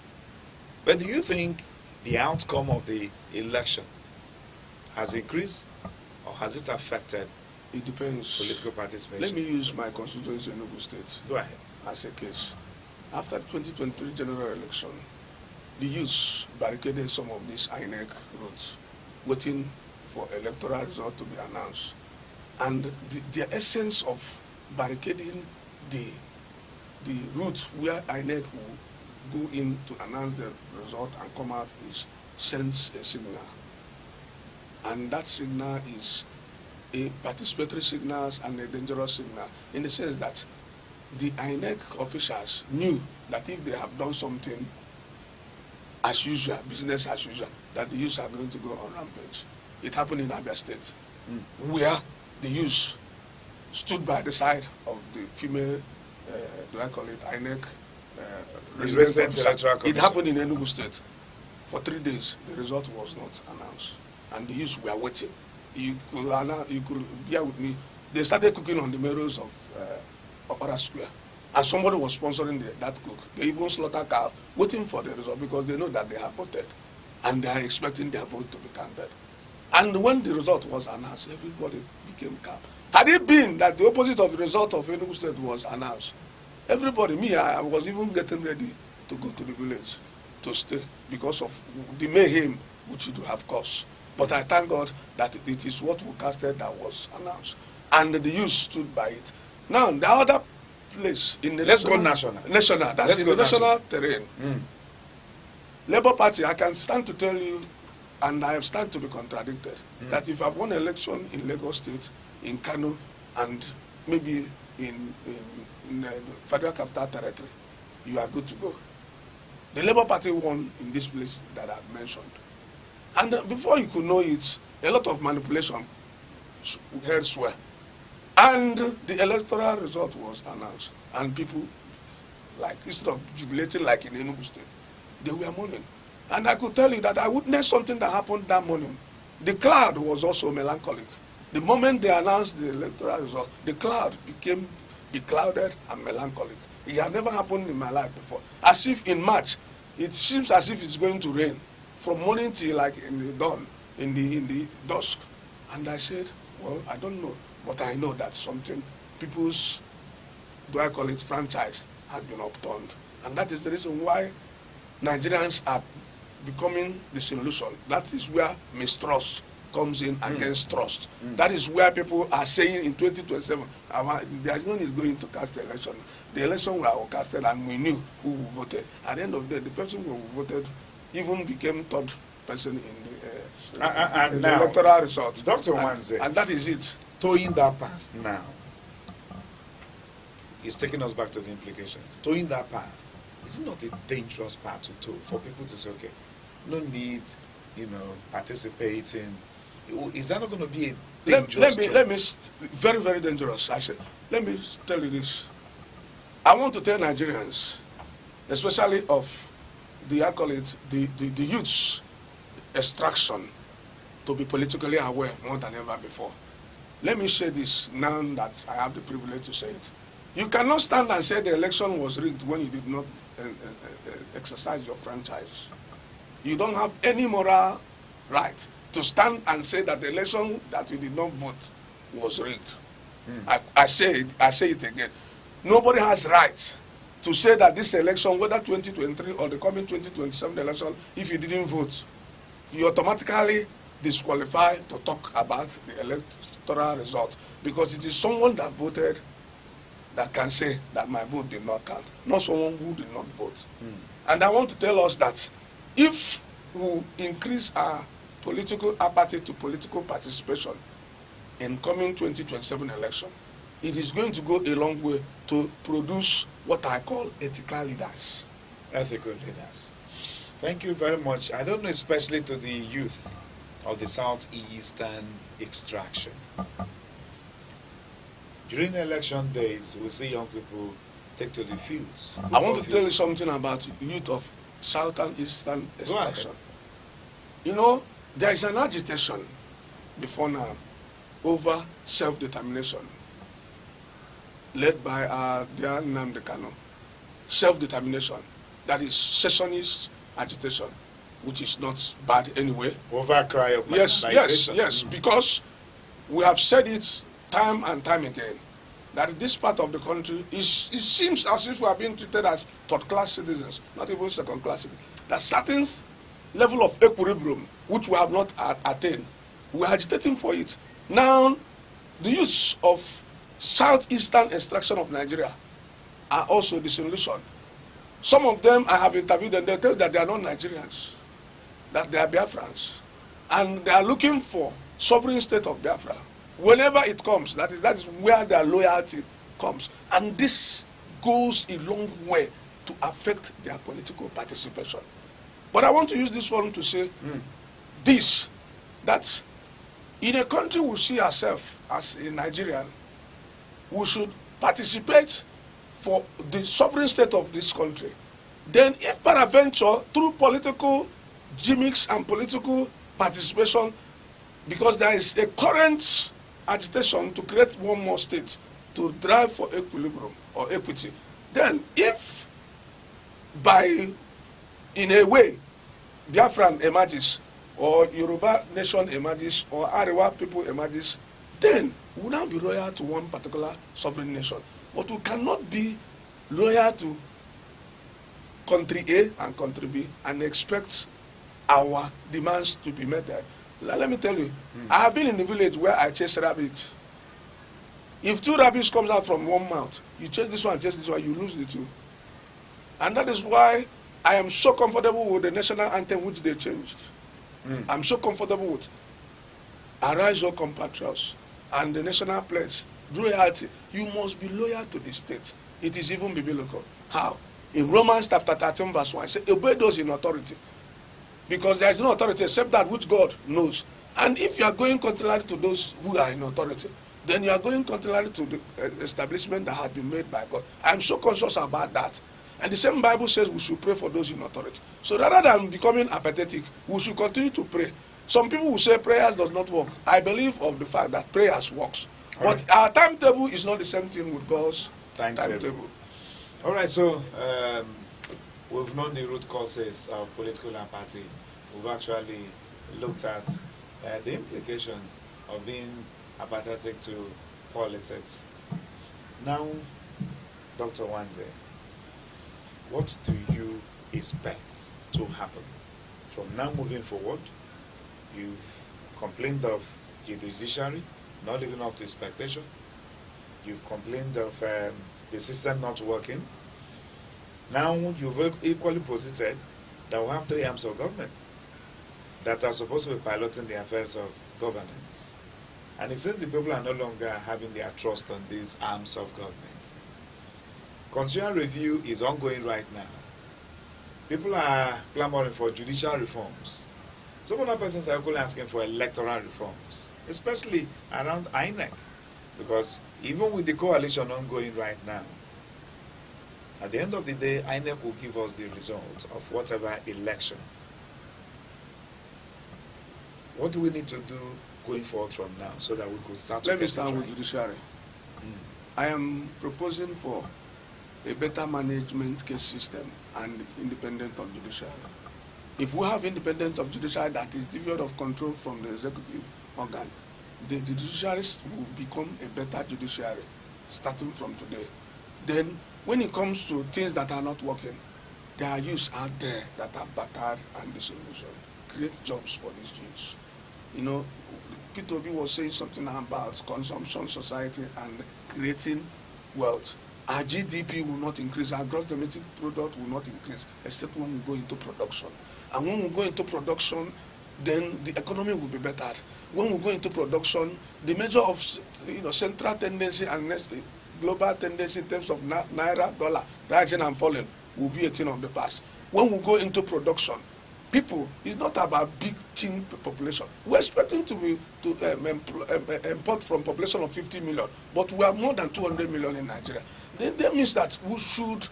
But do you think the outcome of the election has increased or has it affected? It depends. Political participation. Let me use my constituency in Enugu State. Go ahead. As a case. After 2023 general election, the youth barricaded some of these INEC routes, waiting for electoral result to be announced. And the essence of barricading the route where INEC will go in to announce the result and come out is sends a signal. And that signal is a participatory signal and a dangerous signal, in the sense that the INEC officials knew that if they have done something as usual, business as usual, that the youths are going to go on rampage. It happened in Abia State, where the youths stood by the side of the female, do I call it INEC? Resident Electoral Commission. It happened in Enugu State. For 3 days, the result was not announced, and the youths were waiting. You could bear with me. They started cooking on the mirrors of Ora Square, and somebody was sponsoring that cook. They even slaughtered cow, waiting for the result, because they know that they have voted, and they are expecting their vote to be counted. And when the result was announced, everybody became calm. Had it been that the opposite of the result of Enugu State was announced, everybody, me, I was even getting ready to go to the village to stay because of the mayhem which it would have caused. But I thank God that it is what we casted that was announced, and the youth stood by it. Now, the other place in the go national. National, that's in the national terrain. Labour Party, I can stand to tell you, and I stand to be contradicted, that if I've won an election in Lagos State, in Kano, and maybe in the Federal Capital Territory, you are good to go. The Labour Party won in this place that I've mentioned. And before you could know it, a lot of manipulation elsewhere. And the electoral result was announced. And people, like, instead of jubilating like in Enugu State, they were mourning. And I could tell you that I witnessed something that happened that morning. The cloud was also melancholic. The moment they announced the electoral result, the cloud became beclouded and melancholic. It had never happened in my life before. As if in March, it seems as if it's going to rain from morning till like in the dawn, in the dusk. And I said, well, I don't know, but I know that something, people's, do I call it franchise, has been upturned. And that is the reason why Nigerians are becoming the solution. That is where mistrust comes in against trust. That is where people are saying in 2027, there is no need going to cast the election. The election were casted and we knew who voted. At the end of the day, the person who voted even became third person in the electoral result. Dr. Wanze, and that is it. Towing that path now is taking us back to the implications. Towing that path, is it not a dangerous path to tow for people to say, okay, no need, participating? Is that not going to be a dangerous let me very, very dangerous, I said. Let me tell you this. I want to tell Nigerians, especially of the youth's extraction, to be politically aware more than ever before. Let me say this now that I have the privilege to say it. You cannot stand and say the election was rigged when you did not exercise your franchise. You don't have any moral right to stand and say that the election that you did not vote was rigged. I say it again. Nobody has right to say that this election, whether 2023 or the coming 2027 election, if you didn't vote, you automatically disqualify to talk about the electoral result, because it is someone that voted that can say that my vote did not count, not someone who did not vote. And I want to tell us that if we increase our political apathy to political participation in coming 2027 election, it is going to go a long way to produce what I call ethical leaders. Ethical leaders. Thank you very much. I don't know, especially to the youth of the southeastern extraction. During election days, we see young people take to the fields. I want to tell you something about youth of southern eastern extraction. There is an agitation before now over self-determination. led by our dear Nnamdi Kanu, self-determination, that is secessionist agitation, which is not bad anyway. Overcry of yes, because we have said it time and time again, that this part of the country, it seems as if we are being treated as third-class citizens, not even second-class citizens. That certain level of equilibrium, which we have not attained, we are agitating for it. Now, the use of southeastern extraction of Nigeria are also the solution. Some of them I have interviewed and they tell that they are not Nigerians, that they are Biafrans, and they are looking for sovereign state of Biafra. Whenever it comes, that is where their loyalty comes. And this goes a long way to affect their political participation. But I want to use this forum to say this, that in a country we see ourselves as a Nigerian, we should participate for the sovereign state of this country. Then if peradventure, through political gimmicks and political participation, because there is a current agitation to create one more state to drive for equilibrium or equity, then if in a way, Biafran emerges, or Yoruba nation emerges, or Arewa people emerges, then we will now be loyal to one particular sovereign nation. But we cannot be loyal to country A and country B and expect our demands to be met there. Let me tell you, I have been in the village where I chase rabbits. If two rabbits comes out from one mouth, you chase this one, you lose the two. And that is why I am so comfortable with the national anthem which they changed. I'm so comfortable with Arise, O Compatriots, and the national pledge, loyalty. You must be loyal to the state. It is even biblical. How? In Romans chapter 13 verse 1, it says, obey those in authority. Because there is no authority except that which God knows. And if you are going contrary to those who are in authority, then you are going contrary to the establishment that has been made by God. I'm so conscious about that. And the same Bible says we should pray for those in authority. So rather than becoming apathetic, we should continue to pray. Some people will say prayers does not work. I believe of the fact that prayers works. But our timetable is not the same thing with God's timetable. All right, so we've known the root causes of political apathy. We've actually looked at the implications of being apathetic to politics. Now, Dr. Wanze, what do you expect to happen from now moving forward? You've complained of the judiciary not living up to expectation. You've complained of the system not working. Now you've equally posited that we have three arms of government that are supposed to be piloting the affairs of governance. And it seems the people are no longer having their trust on these arms of government. Constitutional review is ongoing right now. People are clamoring for judicial reforms. Some other persons are equally asking for electoral reforms, especially around Aneke, because even with the coalition ongoing right now, at the end of the day, Aneke will give us the results of whatever election. What do we need to do going forward from now so that we could start to Let me start with judiciary. I am proposing for a better management case system and independent of judiciary. If we have independence of judiciary that is devoid of control from the executive organ, the judiciary will become a better judiciary starting from today. Then when it comes to things that are not working, there are youths out there that are battered and disillusioned. Create jobs for these youths. You know, P2B was saying something about consumption society and creating wealth. Our GDP will not increase, our gross domestic product will not increase, except when we go into production. And when we go into production, then the economy will be better. When we go into production, the measure of central tendency and global tendency in terms of naira, dollar, rising and falling will be a thing of the past. When we go into production, people, it's not about big teen population. We're expecting to import from population of 50 million, but we are more than 200 million in Nigeria. Then that means that we should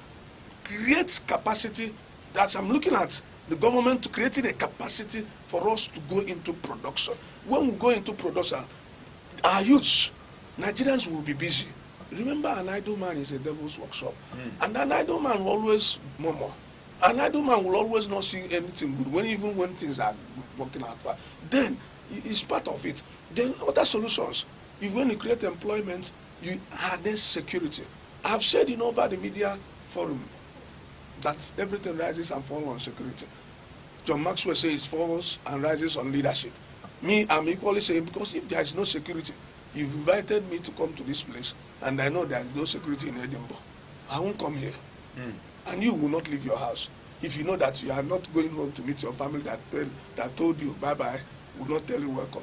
create capacity. That I'm looking at the government to creating a capacity for us to go into production. When we go into production, our youths, Nigerians will be busy. Remember, an idle man is a devil's workshop. And an idle man will always murmur. An idle man will always not see anything good, even when things are working out far. Then, it's part of it. Then, other solutions. When you create employment, you harness security. I've said in over the media forum that everything rises and falls on security. John Maxwell says it falls and rises on leadership. Me, I'm equally saying, because if there is no security, you've invited me to come to this place, and I know there is no security in Edinburgh, I won't come here. And you will not leave your house. If you know that you are not going home to meet your family that told you bye-bye, will not tell you welcome.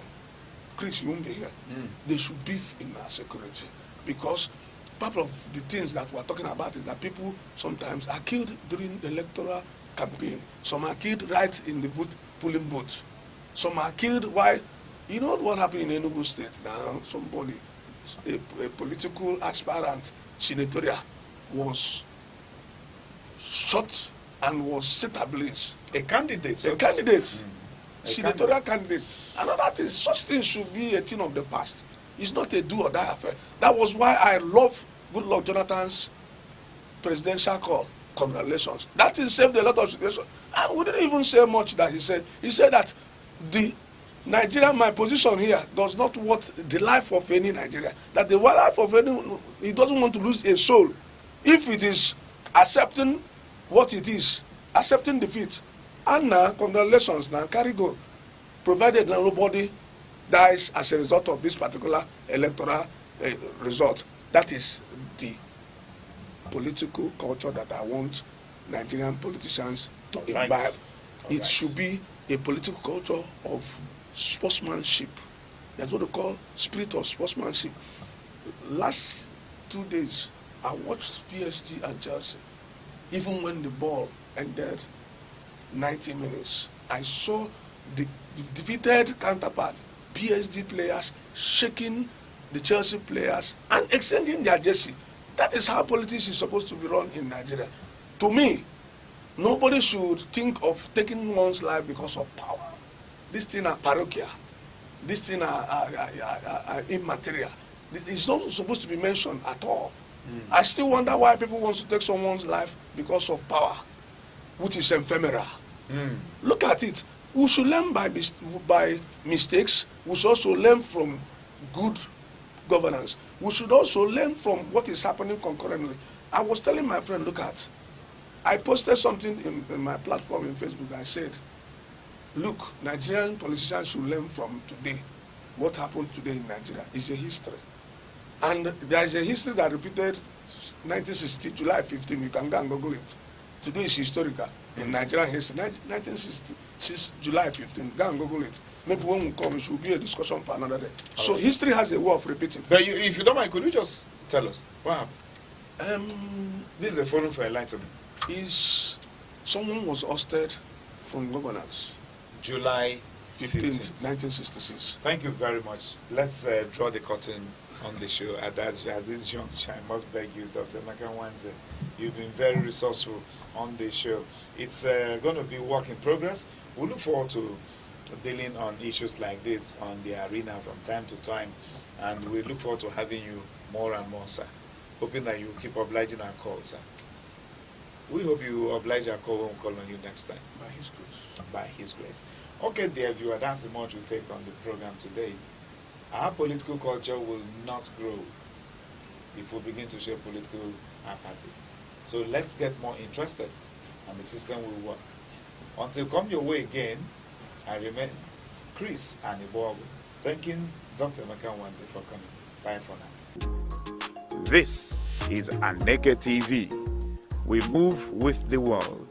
Chris, you won't be here. They should beef in our security. Because part of the things that we're talking about is that people sometimes are killed during the electoral campaign. Some are killed right in the polling booth. Some are killed while, you know what happened in Enugu State now? Somebody, a political aspirant, senatorial, was shot and was set ablaze. A candidate? A candidate. Senatorial candidate. Another thing, such things should be a thing of the past. It's not a do or die affair. That was why I love Goodluck Jonathan's presidential call. Congratulations. That thing saved a lot of situations. And we didn't even say much that he said. He said that the Nigeria, my position here, does not want the life of any Nigerian. That the life of any, he doesn't want to lose a soul. If it is accepting what it is, accepting defeat. And now, congratulations, now carry go. Provided now nobody dies as a result of this particular electoral result. That is the political culture that I want Nigerian politicians to imbibe. It should be a political culture of sportsmanship. That's what they call spirit of sportsmanship. Last 2 days, I watched PSG and Chelsea. Even when the ball ended 90 minutes, I saw the defeated counterpart, PSG players, shaking the Chelsea players and exchanging their jersey. That is how politics is supposed to be run in Nigeria. To me, nobody should think of taking one's life because of power. This thing are parochial. This thing are immaterial. It's not supposed to be mentioned at all. I still wonder why people want to take someone's life because of power, which is ephemeral. Look at it. We should learn by mistakes. We should also learn from good governance. We should also learn from what is happening concurrently. I was telling my friend, look at, I posted something in my platform in Facebook. I said, look, Nigerian politicians should learn from today. What happened today in Nigeria is a history. And there is a history that repeated 1960, July 15. You can go and Google it. Today is historical in Nigerian history. 1966, July 15. Go and Google it. Maybe when we come, it should be a discussion for another day. So history has a way of repeating. But if you don't mind, could you just tell us what happened? This is a forum for enlightenment. Someone was ousted from governance. July 15th, 1966. Thank you very much. Let's draw the curtain on the show. At this juncture, I must beg you, Dr. Nakawanze, you've been very resourceful on the show. It's going to be work in progress. We look forward to dealing on issues like this on the arena from time to time, and we look forward to having you more and more, sir. Hoping that you keep obliging our calls, sir. We hope you oblige our call when we call on you next time. By His grace. By His grace. Okay, dear viewer, that's the much we take on the program today. Our political culture will not grow if we begin to show political apathy. So let's get more interested, and the system will work. Until come your way again, I remain Chris and Iboagu, thanking Dr. Nakawanze for coming. Bye for now. This is Aneke TV. We move with the world.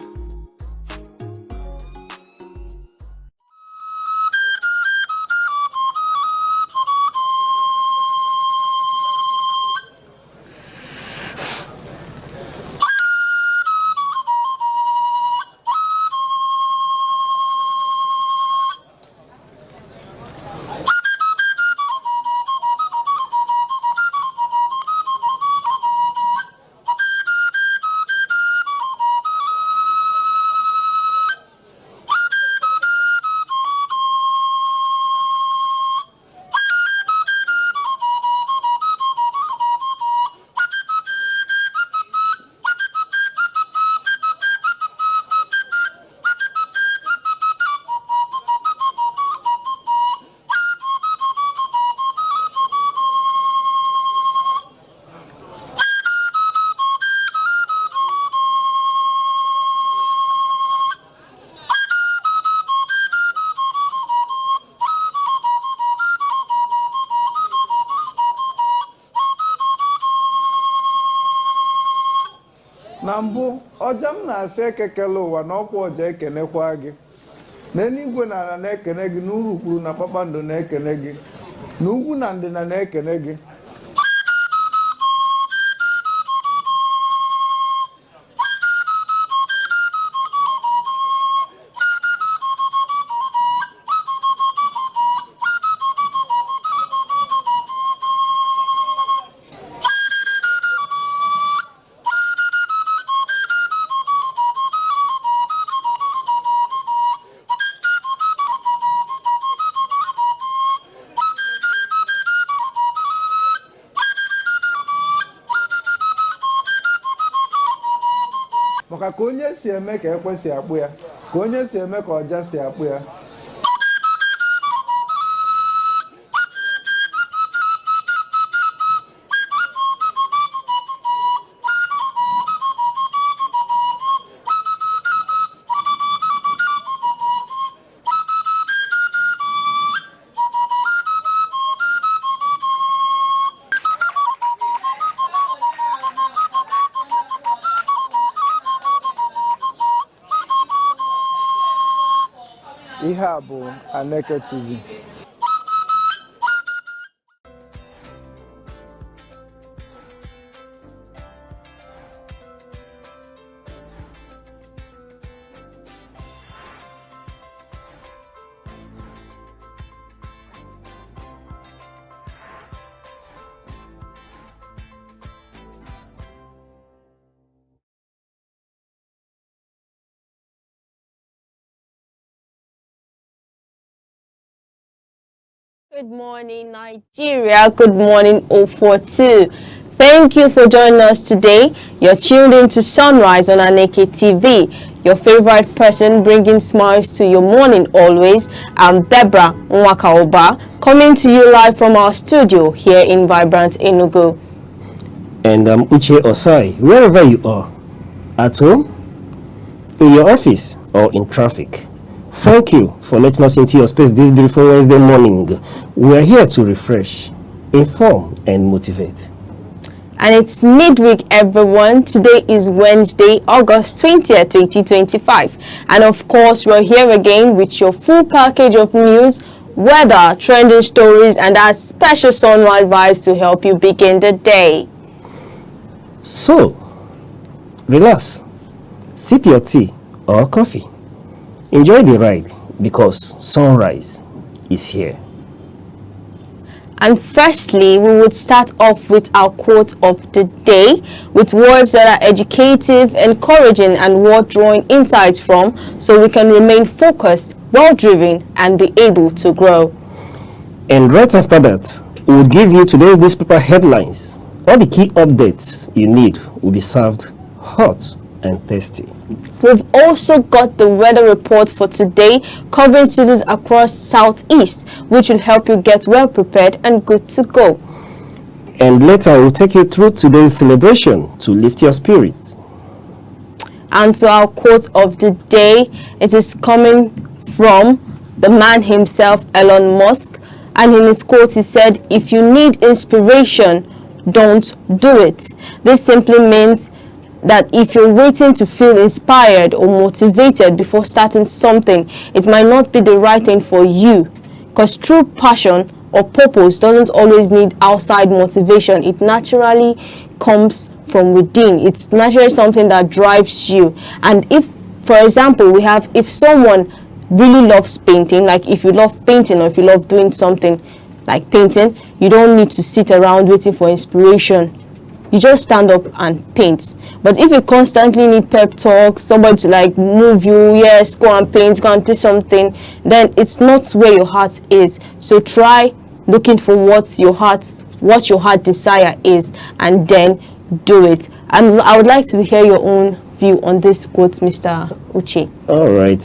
na mbụ ọja m na-asị ekekele ụwa na ọkwa ọja ekenekwa gị n'eluigwe na ala na-ekene gị n'urukpuru na kpakpando na-ekene gị n'ugwu na ndịna na-ekene gị maka ka onye si eme ka ekwe si akpụ ya ka onye si eme ka ọja si akpụ ya ihe a bụ Aneke TV. Good morning, Nigeria. Good morning, 042. Thank you for joining us today. You're tuned in to Sunrise on Aneke TV, your favorite person bringing smiles to your morning always. I'm Deborah Nwakaoba, coming to you live from our studio here in vibrant Enugu. And I'm Uche Osai, wherever you are, at home, in your office, or in traffic. Thank you for letting us into your space this beautiful Wednesday morning. We are here to refresh, inform, and motivate. And it's midweek, everyone. Today is Wednesday, August 20th, 2025. And of course, we're here again with your full package of news, weather, trending stories, and our special sunrise vibes to help you begin the day. So, relax, sip your tea or coffee. Enjoy the ride because sunrise is here. And firstly, we would start off with our quote of the day with words that are educative, encouraging, and worth-drawing insights from so we can remain focused, well-driven, and be able to grow. And right after that, we will give you today's newspaper headlines. All the key updates you need will be served hot and tasty. We've also got the weather report for today covering cities across Southeast, which will help you get well prepared and good to go. And later we'll take you through today's celebration to lift your spirits. And so our quote of the day, it is coming from the man himself, Elon Musk. And in his quote he said, "If you need inspiration, don't do it." This simply means that if you're waiting to feel inspired or motivated before starting something, it might not be the right thing for you, because true passion or purpose doesn't always need outside motivation. It naturally comes from within. It's naturally something that drives you. And if, for example, if someone really loves painting, like if you love painting or if you love doing something like painting, you don't need to sit around waiting for inspiration. You just stand up and paint. But if you constantly need pep talks, somebody to like move you, yes, go and paint, go and do something, then it's not where your heart is. So try looking for what your heart desire is, and then do it. And I would like to hear your own view on this quote, Mr. Uche. All right,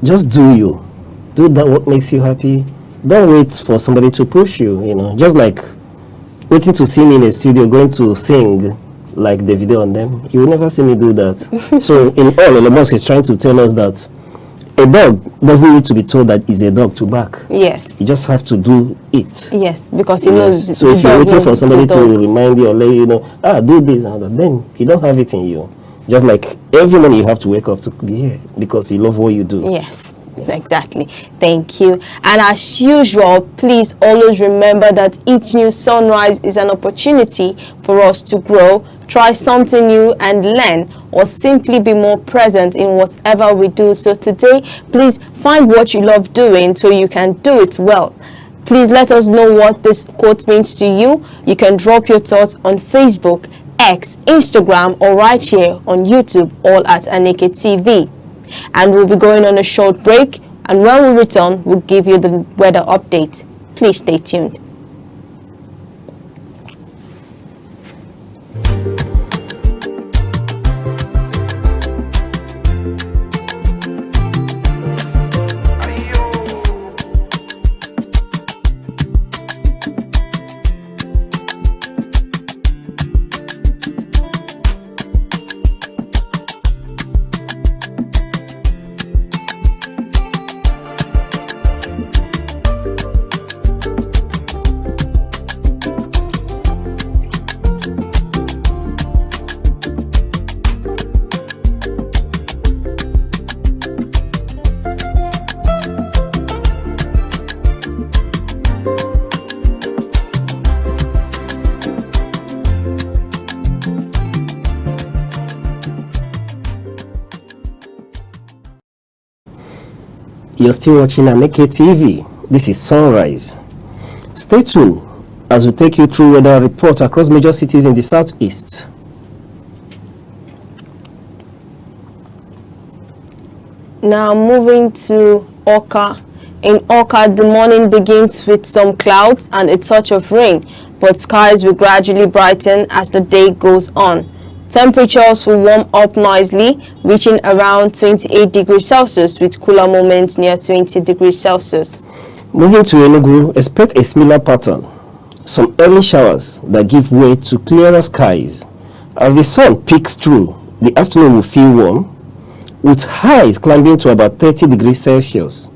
just do you. Do that what makes you happy. Don't wait for somebody to push you, just like waiting to see me in a studio going to sing like the video on them. You will never see me do that. So in all, Elon Musk is trying to tell us that A dog doesn't need to be told that it's a dog to bark. Yes. You just have to do it. Yes, because he knows. So if you're waiting for somebody to remind you or let you know, do this and that, then you don't have it in you. Just like every morning you have to wake up to be here because you love what you do. Yes. Exactly. Thank you. And as usual, please always remember that each new sunrise is an opportunity for us to grow, try something new and learn, or simply be more present in whatever we do. So today, please find what you love doing so you can do it well. Please let us know what this quote means to you. You can drop your thoughts on Facebook, X, Instagram, or right here on YouTube, all at Aneke TV. And we'll be going on a short break, and when we return, we'll give you the weather update. Please stay tuned. You're still watching Aneke TV. This is Sunrise. Stay tuned as we take you through weather reports across major cities in the southeast. Now moving to Awka. In Awka, the morning begins with some clouds and a touch of rain, but skies will gradually brighten as the day goes on. Temperatures will warm up nicely, reaching around 28 degrees Celsius with cooler moments near 20 degrees Celsius. Moving to Enugu, expect a similar pattern. Some early showers that give way to clearer skies. As the sun peeks through, the afternoon will feel warm, with highs climbing to about 30 degrees Celsius.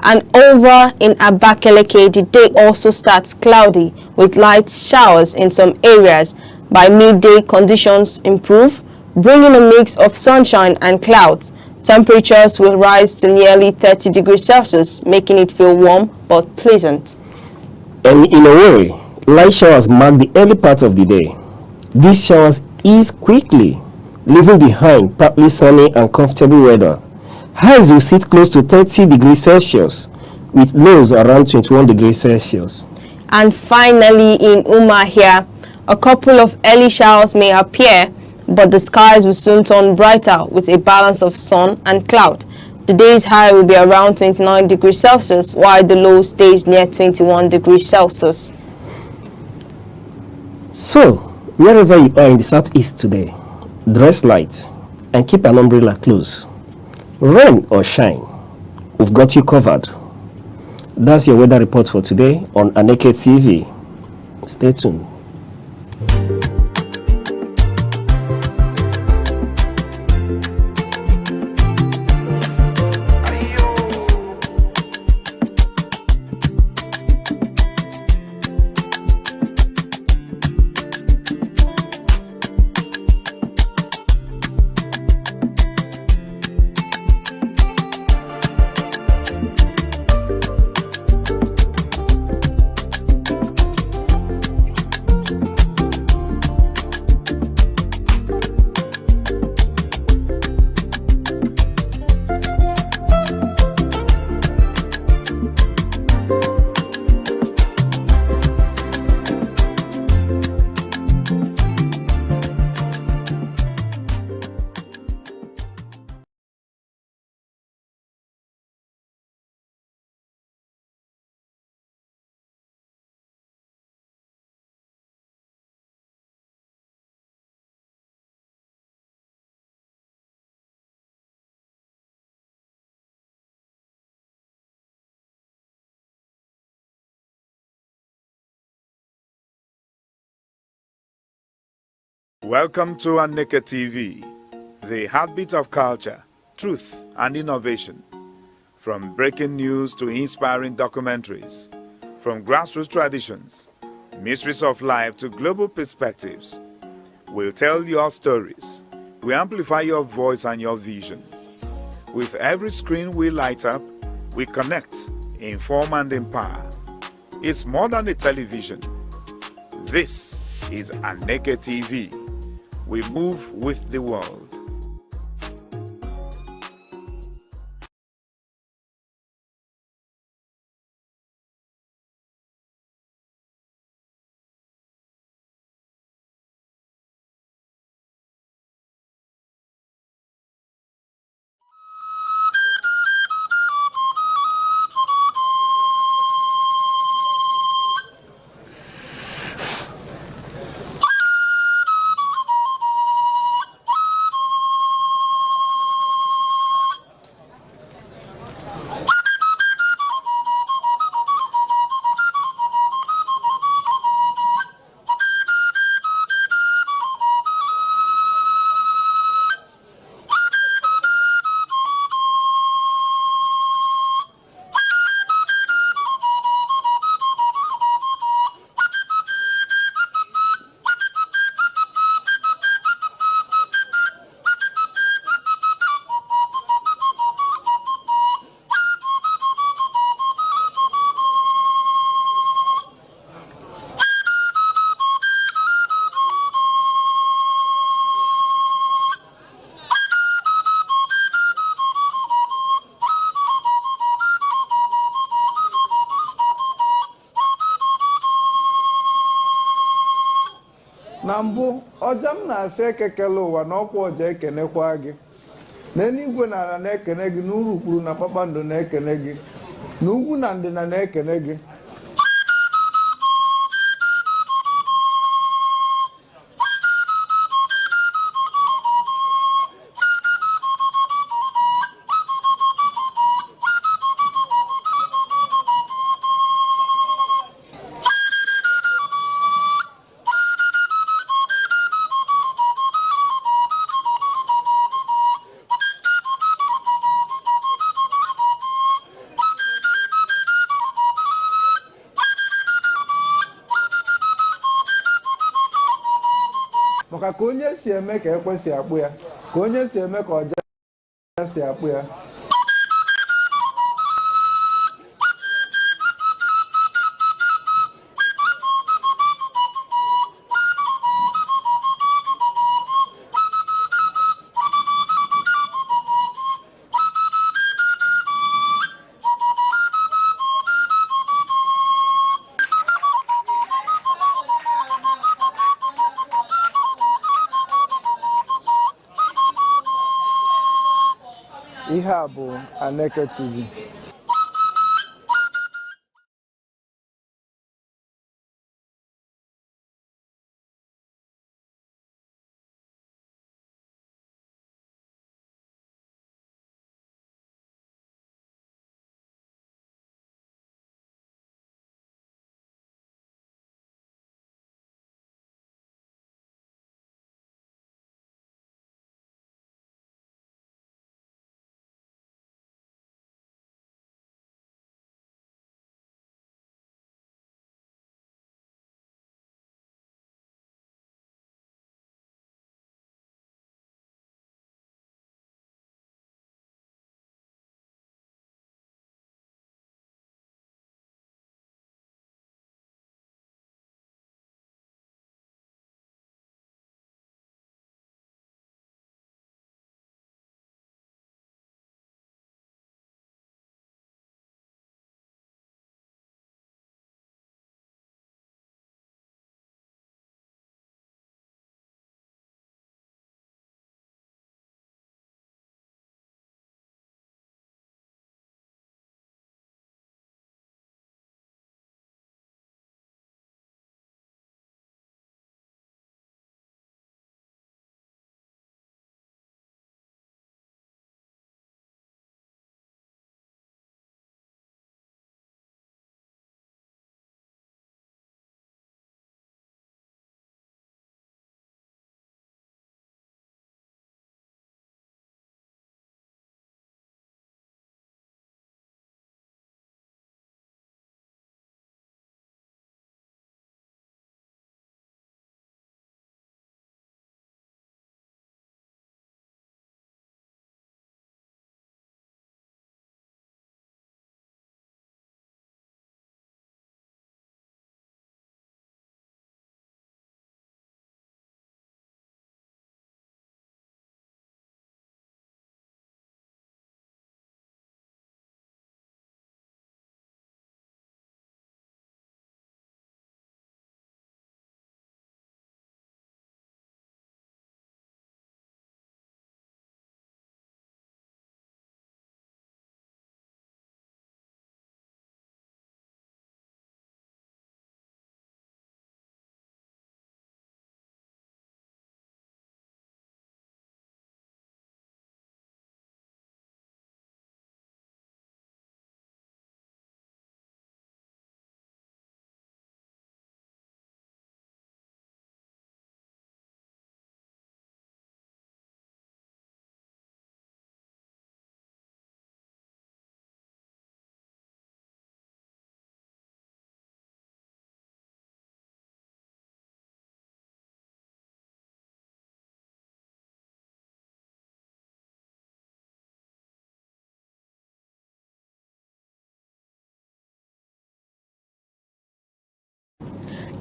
And over in Abakaliki, the day also starts cloudy with light showers in some areas. By midday, conditions improve, bringing a mix of sunshine and clouds. Temperatures will rise to nearly 30 degrees Celsius, making it feel warm but pleasant. And in a way, light showers mark the early part of the day. These showers ease quickly, leaving behind partly sunny and comfortable weather. Highs will sit close to 30 degrees Celsius, with lows around 21 degrees Celsius. And finally, in Umahia, a couple of early showers may appear, but the skies will soon turn brighter with a balance of sun and cloud. The day's high will be around 29 degrees Celsius, while the low stays near 21 degrees Celsius. So, wherever you are in the southeast today, dress light and keep an umbrella close. Rain or shine, we've got you covered. That's your weather report for today on Aneke TV. Stay tuned. Welcome to Aneke TV, the heartbeat of culture, truth, and innovation. From breaking news to inspiring documentaries, from grassroots traditions, mysteries of life to global perspectives, we'll tell your stories. We amplify your voice and your vision. With every screen we light up, we connect, inform and empower. It's more than a television. This is Aneke TV. We move with the world. na mbụ ọja m na-asị ekekele ụwa na ọkwa ọja ekenekwa gị n'eluigwe na ala na-ekene gị n'urukpuru na kpakpando na-ekene gị n'ugwu na ndịna na-ekene gị maka ka onye si eme ka ekwe si akpụ ya ka onye si eme ka ọja si akpụ ya ihe a bụ Aneke TV.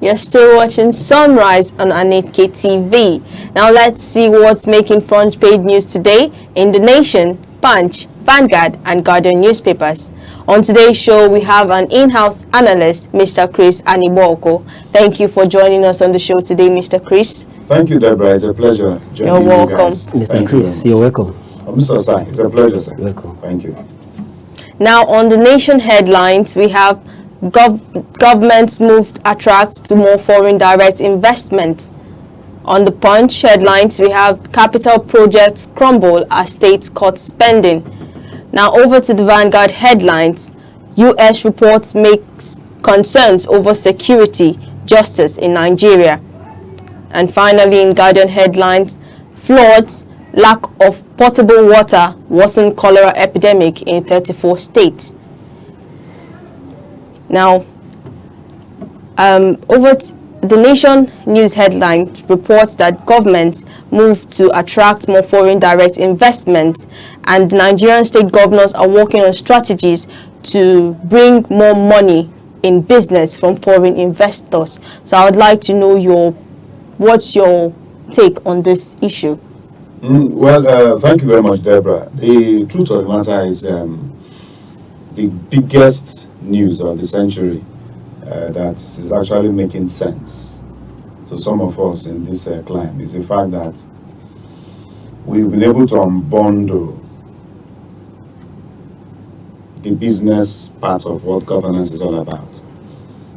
You're still watching Sunrise on Aneke TV. Now let's see what's making front page news today in The Nation, Punch, Vanguard and Guardian newspapers. On today's show, we have an in-house analyst, Mr. Chris Aniboko. Thank you for joining us on the show today, Mr. Chris. Thank you, Deborah. It's a pleasure joining You're welcome. you guys. Mr. Chris, you're welcome. Mr. Sai, it's a pleasure, sir. Welcome. Thank you. Now, on The Nation headlines, we have government's move attracts to more foreign direct investment. On the Punch headlines, we have capital projects crumble as states cut spending. Now over to the Vanguard headlines. U.S. reports makes concerns over security, justice in Nigeria. And finally, in Guardian headlines, floods, lack of potable water worsen cholera epidemic in 34 states. Now, over to The Nation news headline reports that governments move to attract more foreign direct investment, and Nigerian state governors are working on strategies to bring more money in business from foreign investors. So I would like to know what's your take on this issue? Well, thank you very much, Deborah. The truth of the matter is the biggest news of the century that is actually making sense to some of us in this climb is the fact that we've been able to unbundle the business part of what governance is all about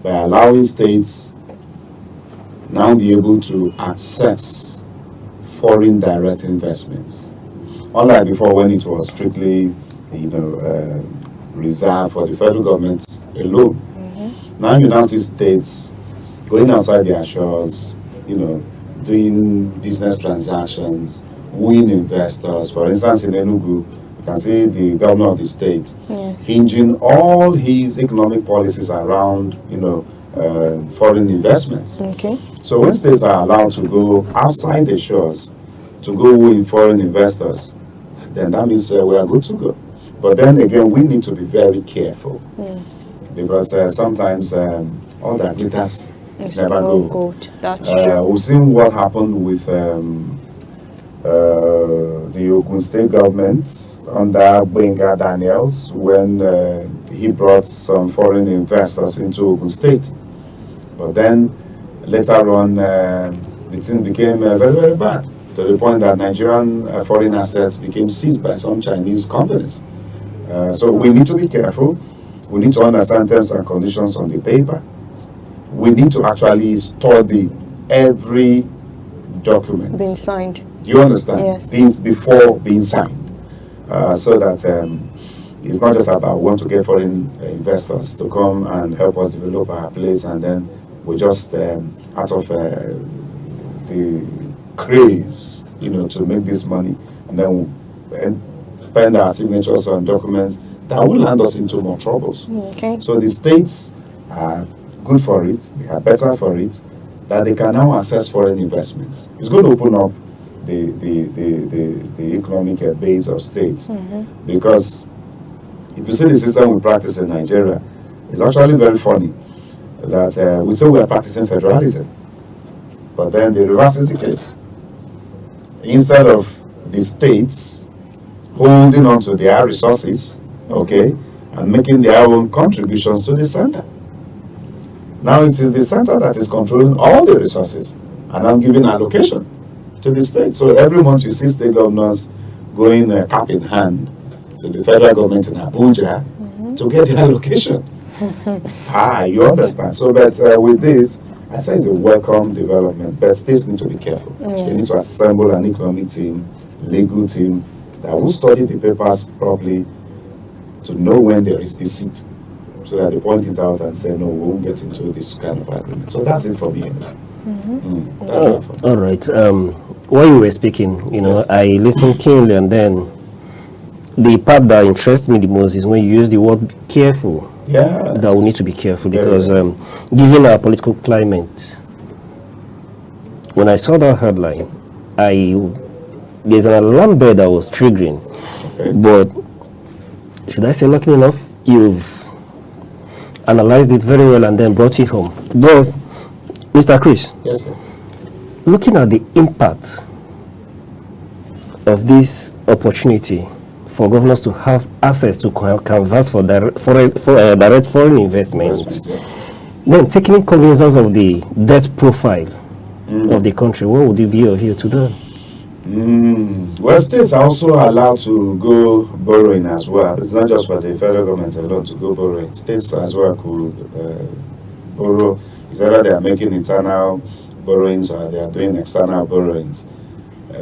by allowing states now be able to access foreign direct investments. Unlike before, when it was strictly, reserved for the federal government alone. Now you now see states going outside their shores, doing business transactions, wooing investors. For instance, in Enugu, you can see the governor of the state hinging all his economic policies around, foreign investments. Okay. So when states are allowed to go outside the shores to go woo in foreign investors, then that means we are good to go. But then again, we need to be very careful because sometimes all that glitters never gold. That's true. We've seen what happened with the Ogun State government under Benga Daniels when he brought some foreign investors into Ogun State. But then later on, the thing became very, very bad to the point that Nigerian foreign assets became seized by some Chinese companies. So we need to be careful. We need to understand terms and conditions on the paper. We need to actually study every document being signed. Do you understand? Yes. Before being signed. So that it's not just about we want to get foreign investors to come and help us develop our place, and then we just out of the craze, to make this money, and then pen our signatures on documents that will land us into more troubles. Okay. So the states are good for it, they are better for it, that they can now access foreign investments. It's going to open up the economic base of states, because if you see the system we practice in Nigeria, it's actually very funny that we say we are practicing federalism, but then the reverse is the case. Instead of the states holding on to their resources, and making their own contributions to the center, now it is the center that is controlling all the resources and now giving allocation to the state. So every month you see state governors going cap in hand to the federal government in Abuja to get the allocation. You understand. So but with this, I say it's a welcome development, but states need to be careful. They need to assemble an economic team, legal team, that will study the papers properly to know when there is deceit, so that they point it out and say, no, we won't get into this kind of agreement. So that's it from here. All right. While you were speaking, I listened keenly, and then the part that interests me the most is when you use the word careful. Yeah. That we need to be careful because given our political climate, when I saw that headline, there's an alarm bell that was triggering. But should I say, lucky enough, you've analyzed it very well and then brought it home. But Mr. Chris. Yes, sir. Looking at the impact of this opportunity for governors to have access to canvas for direct foreign investments, then taking cognizance of the debt profile of the country, what would it be of you to do? Well, states are also allowed to go borrowing as well. It's not just for the federal government alone to go borrowing. States as well could borrow. It's either they are making internal borrowings or they are doing external borrowings.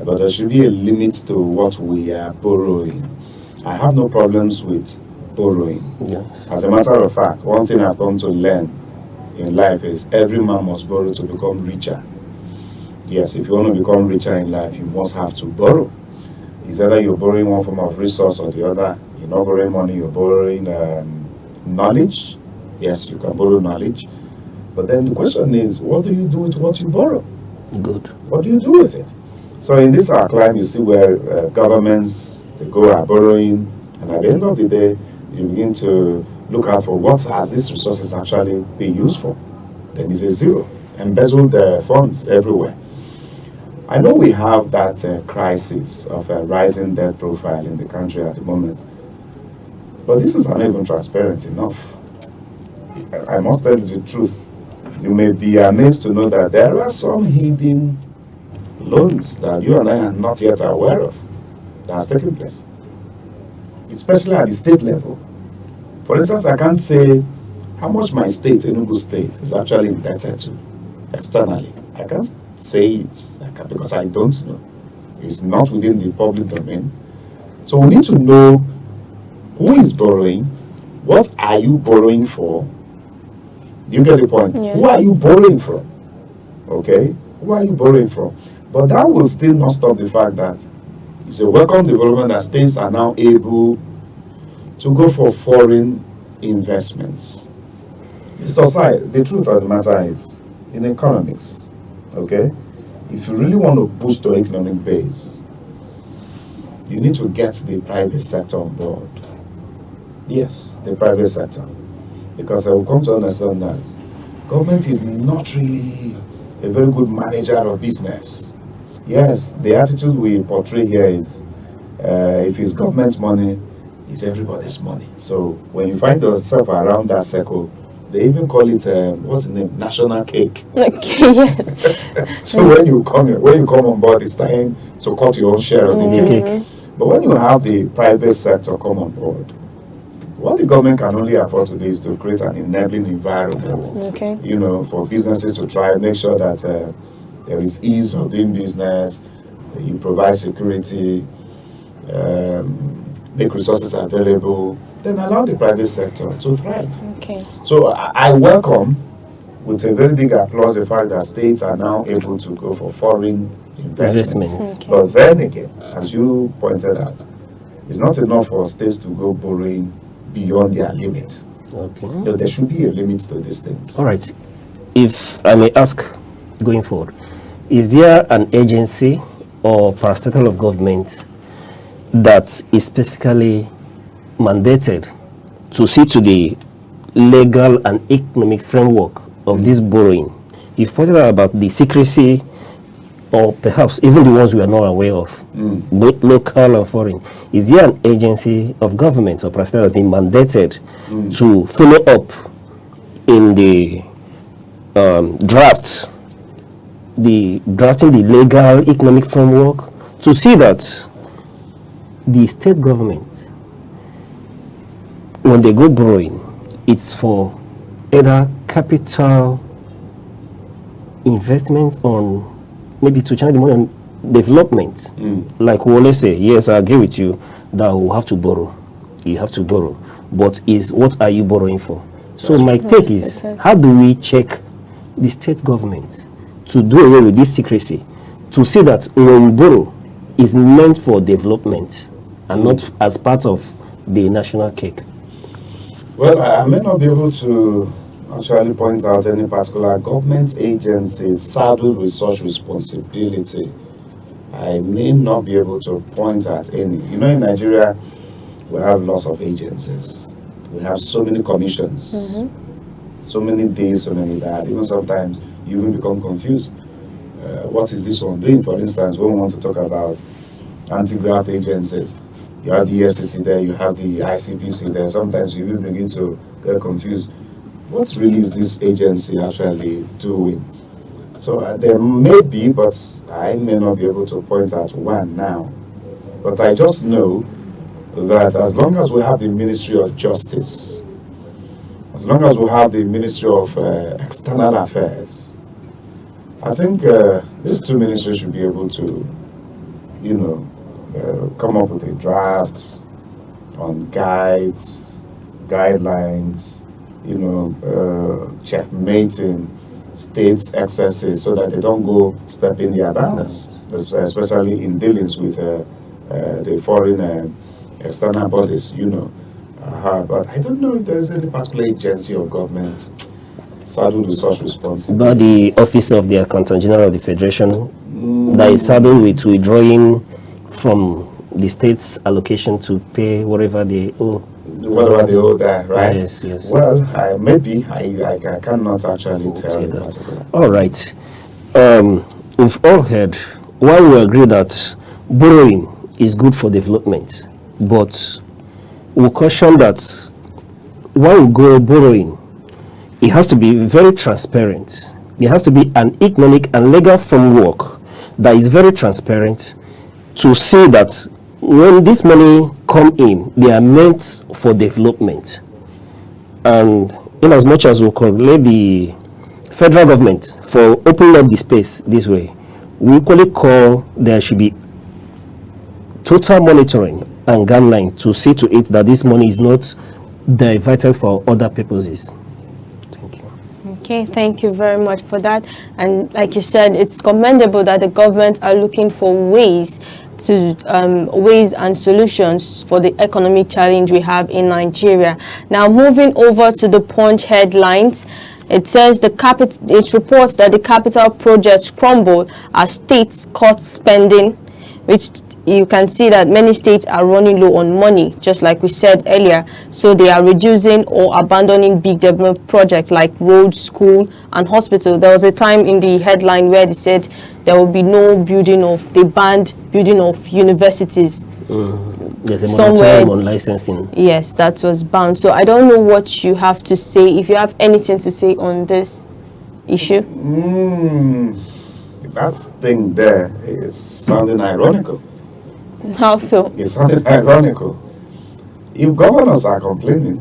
But there should be a limit to what we are borrowing. I have no problems with borrowing. Yeah. As a matter of fact, one thing I've come to learn in life is every man must borrow to become richer. Yes, if you want to become richer in life, you must have to borrow. It's either you're borrowing one form of resource or the other. You're not borrowing money, you're borrowing knowledge. Yes, you can borrow knowledge. But then the question is, what do you do with what you borrow? Good. What do you do with it? So in this our climate, you see where governments, they go are borrowing, and at the end of the day, you begin to look out for what has these resources actually been used for. Then it's a zero. Embezzled funds everywhere. I know we have that crisis of a rising debt profile in the country at the moment, but this is not even transparent enough. I must tell you the truth. You may be amazed to know that there are some hidden loans that you and I are not yet aware of that has taken place, especially at the state level. For instance, I can't say how much my state, Enugu State, is actually indebted to externally. I can't say it because I don't know. It's not within the public domain. So we need to know who is borrowing, what are you borrowing for? Do you get the point? Yeah. Who are you borrowing from? Okay? Who are you borrowing from? But that will still not stop the fact that it's a welcome development that states are now able to go for foreign investments. Mr. Osai, the truth of the matter is, in economics, okay, if you really want to boost your economic base, you need to get the private sector on board. Yes, the private sector. Because I will come to understand that government is not really a very good manager of business. Yes, the attitude we portray here is if it's government money, it's everybody's money. So when you find yourself around that circle, they even call it what's the name? National cake. Okay, yeah. So when you come on board, it's time to cut your own share of the cake. But when you have the private sector come on board, what the government can only afford to do is to create an enabling environment, you know, for businesses to try and make sure that there is ease of doing business, you provide security, make resources available, then allow the private sector to thrive. Okay. So I welcome, with a very big applause, the fact that states are now able to go for foreign investments. Okay. But then again, as you pointed out, it's not enough for states to go borrowing beyond their limit. Okay. So there should be a limit to these things. All right. If I may ask, going forward, is there an agency or parastatal of government that is specifically mandated to see to the legal and economic framework of this borrowing? You've pointed out about the secrecy, or perhaps even the ones we are not aware of, both local and foreign. Is there an agency of government or parastatal that has been mandated to follow up in the drafting the legal economic framework to see that the state government, when they go borrowing, it's for either capital investment on maybe to channel the money on development. Like Wole say, yes, I agree with you that we have to borrow. You have to borrow. But what are you borrowing for? So my take is, how do we check the state government to do away with this secrecy, to see that when we borrow, is meant for development and not as part of the national cake? Well, I may not be able to actually point out any particular government agency saddled with such responsibility. I may not be able to point at any. You know, in Nigeria, we have lots of agencies. We have so many commissions, so many days, so many that. Even sometimes you even become confused. What is this one doing? For instance, when we want to talk about anti-graft agencies, you have the EFCC there, you have the ICPC there. Sometimes you even begin to get confused. What really is this agency actually doing? So there may be, but I may not be able to point out one now. But I just know that as long as we have the Ministry of Justice, as long as we have the Ministry of External Affairs, I think these two ministries should be able to, come up with a draft on guidelines, checkmating states' excesses so that they don't go stepping their bounds, especially in dealings with the foreign external bodies, But I don't know if there is any particular agency or government saddled with such responsibility. But the Office of the Accountant General of the Federation that is saddled with withdrawing from the state's allocation to pay whatever they owe. Whatever they owe there, right? Yes, yes. Well, maybe I cannot actually tell you particular. All right. We've all heard, while we agree that borrowing is good for development, but we caution that when we go borrowing, it has to be very transparent. There has to be an economic and legal framework that is very transparent to say that when this money come in, they are meant for development. And in as much as we congratulate the federal government for opening up the space this way, we equally call there should be total monitoring and guideline to see to it that this money is not diverted for other purposes. Thank you. Okay, thank you very much for that. And like you said, it's commendable that the government are looking for ways and solutions for the economic challenge we have in Nigeria. Now, moving over to the Punch headlines, it says it reports that the capital projects crumble as states cut spending, which you can see that many states are running low on money, just like we said earlier. So they are reducing or abandoning big development projects like roads, school, and hospital. There was a time in the headline where they said there will be no they banned building of universities. There's a moratorium on licensing. Yes, that was banned. So I don't know what you have to say, if you have anything to say on this issue. That thing there is sounding ironical. How so? It's sounding ironical. If governors are complaining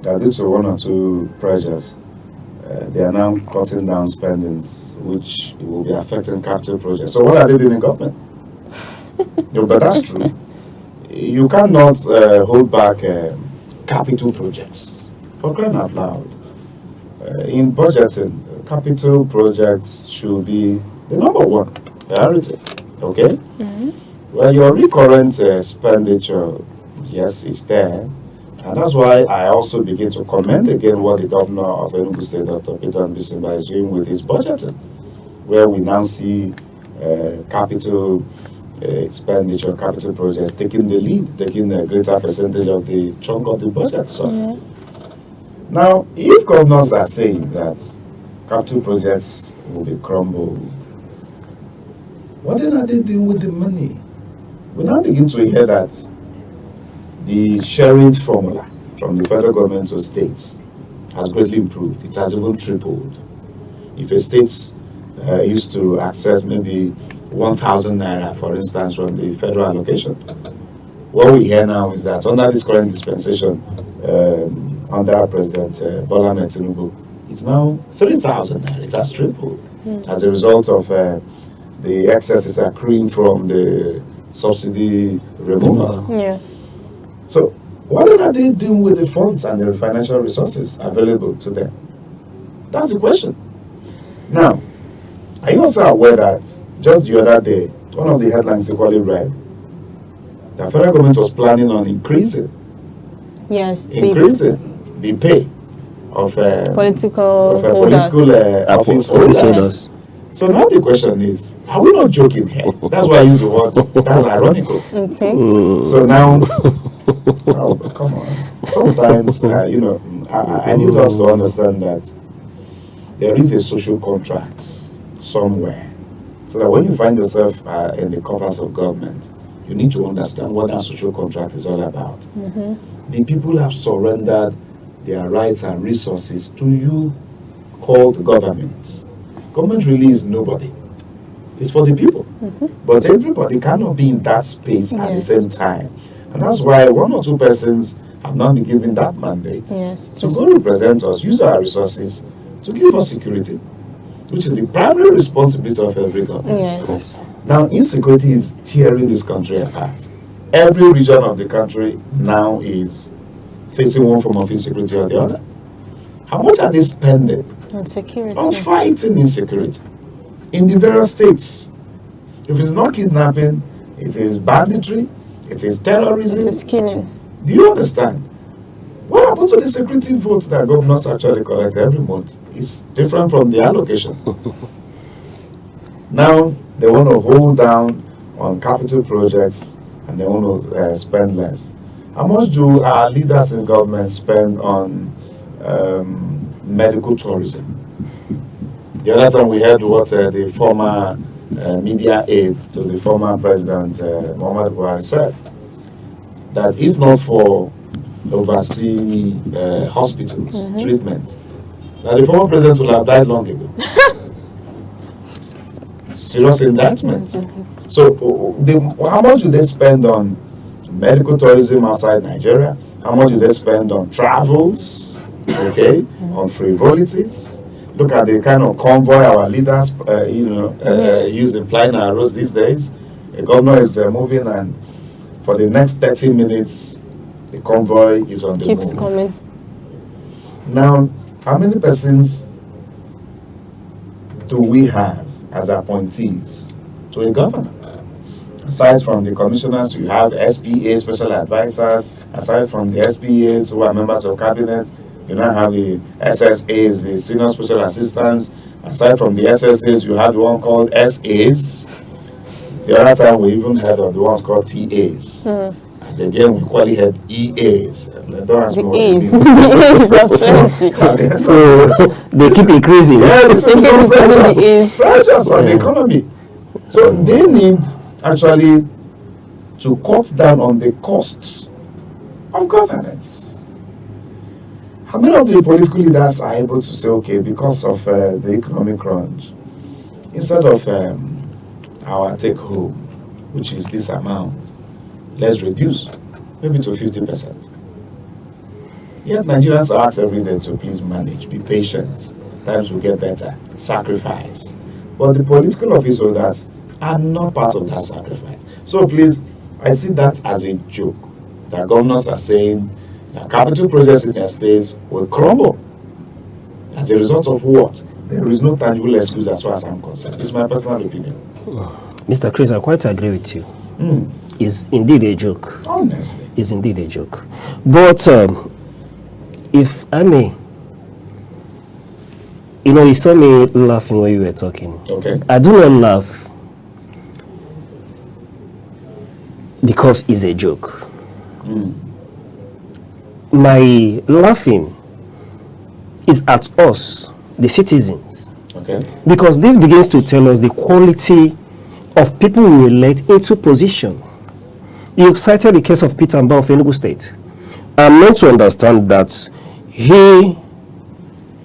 that due to one or two pressures, they are now cutting down spendings, which will be affecting capital projects. So what are they doing in government? No, but that's true. You cannot hold back capital projects. For crying out loud. In budgeting, capital projects should be the number one priority. Okay? Well, your recurrent expenditure, yes, is there. And that's why I also begin to commend again what the governor of Enugu State, Dr. Peter Mbisimba, is doing with his budgeting, where we now see capital expenditure, capital projects taking the lead, taking a greater percentage of the chunk of the budget. So, now, if governors are saying that capital projects will be crumbled, what then are they doing with the money? We now begin to hear that the sharing formula from the federal government to states has greatly improved. It has even tripled. If a state used to access maybe 1,000 naira, for instance, from the federal allocation, what we hear now is that under this current dispensation, under President Bola Ahmed Tinubu, it's now 3,000 naira. It has tripled as a result of the excesses accruing from the subsidy removal. So, what are they doing with the funds and the financial resources available to them? That's the question. Now, are you also aware that just the other day, one of the headlines equally read, the federal government was planning on increasing the pay of political office holders. So now the question is, are we not joking here? That's why I use the word, that's ironical. Okay. So now, oh, come on. Sometimes, I need us to understand that there is a social contract somewhere. So that when you find yourself in the covers of government, you need to understand what that social contract is all about. The people have surrendered their rights and resources to you, called government. Government really is nobody. It's for the people. But everybody cannot be in that space at the same time. And that's why one or two persons have not been given that mandate to go represent us, use our resources to give us security, which is the primary responsibility of every government. Now, insecurity is tearing this country apart. Every region of the country now is facing one form of insecurity or the other. How much are they spending on fighting insecurity in the various states? If it's not kidnapping, it is banditry, it is terrorism. It is killing. Do you understand? What happens to the security votes that governors actually collect every month? It's different from the allocation. Now, they want to hold down on capital projects and they want to spend less. How much do our leaders in government spend on medical tourism? The other time we heard what the former media aide to the former president, Muhammad Buhari, said, that if not for overseas hospitals, treatment, that the former president would have died long ago. Serious indictment. So how much do they spend on medical tourism outside Nigeria? How much do they spend on travels, on frivolities? Look at the kind of convoy our leaders, use in flying our roads these days. The governor is moving, and for the next 30 minutes, the convoy is on the move. Keeps coming. Now, how many persons do we have as appointees to a governor? Aside from the commissioners, you have SPA, special advisors. Aside from the SPAs who are members of cabinet, you now have the SSAs, the senior special assistants. Aside from the SSAs, you have the one called SAs. The other time we even heard of the ones called TAs. And again, we call it EAs. The A's. The A's. So they keep increasing. Yeah, they pressures on the economy. So they need actually to cut down on the costs of governance. How many of the political leaders are able to say, okay, because of the economic crunch, instead of our take home, which is this amount, let's reduce maybe to 50%. Yet Nigerians are asked every day to please manage, be patient, times will get better, sacrifice. But the political office holders are not part of that sacrifice. So please, I see that as a joke, that governors are saying that capital projects in their states will crumble. As a result of what? There is no tangible excuse as far as I'm concerned. It's my personal opinion. Mr. Chris, I quite agree with you. It's indeed a joke. Honestly. It's indeed a joke. But if I may, you saw me laughing when you were talking. Okay. I do not laugh because it's a joke. My laughing is at us, the citizens. Okay. Because this begins to tell us the quality of people we elect into position. You've cited the case of Peter Mbah of Enugu State. I'm meant to understand that he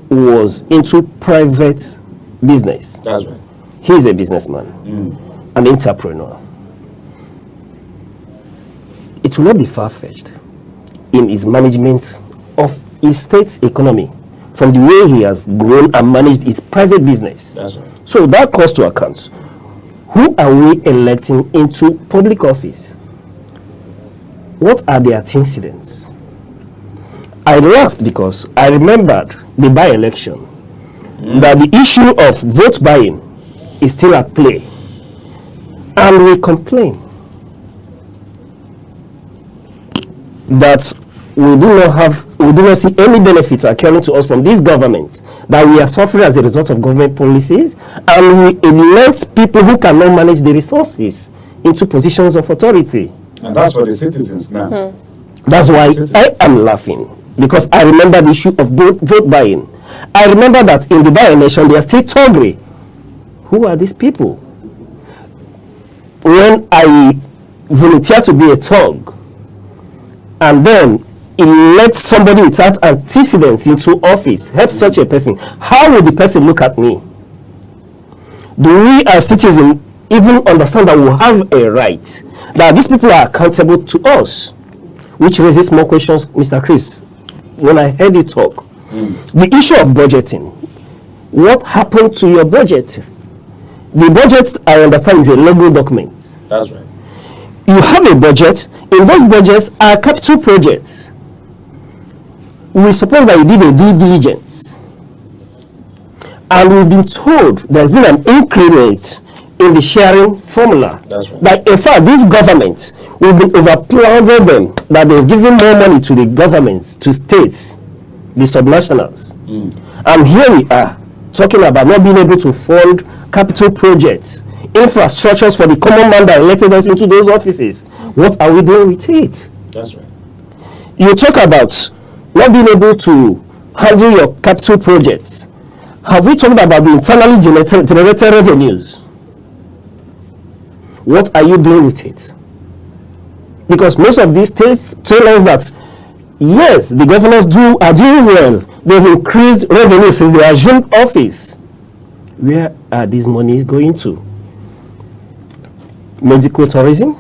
was into private business. That's right. He is a businessman, an entrepreneur. It will not be far-fetched in his management of his state's economy from the way he has grown and managed his private business. That's right. So that calls to account. Who are we electing into public office? What are their antecedents? I laughed because I remembered the by-election, that the issue of vote buying is still at play. And we complain that we do not see any benefits occurring to us from this government, that we are suffering as a result of government policies, and we elect people who cannot manage the resources into positions of authority. And that's for the citizens now. That's why I am laughing. because I remember the issue of vote buying. I remember that in the by-election, they are still toggery. Who are these people? When I volunteer to be a thug, and then elect somebody without antecedents into office, help such a person, how will the person look at me? Do we as citizens even understand that we have a right, that these people are accountable to us? Which raises more questions, Mr. Chris. When I heard you talk, the issue of budgeting, what happened to your budget? The budget, I understand, is a legal document. That's right. You have a budget. In those budgets are capital projects. We suppose that you did a due diligence. And we've been told there's been an increment in the sharing formula. That's right. That in fact, this government, we've been overplundering them, that they've given more money to the governments, to states, the subnationals. And here we are, talking about not being able to fund capital projects, infrastructures for the common man that elected us into those offices. What are we doing with it? That's right. You talk about not being able to handle your capital projects. Have we talked about the internally generated revenues? What are you doing with it? Because most of these states tell us that yes, the governors are doing well. They've increased revenue since they assumed office. Where are these monies going to? Medical tourism,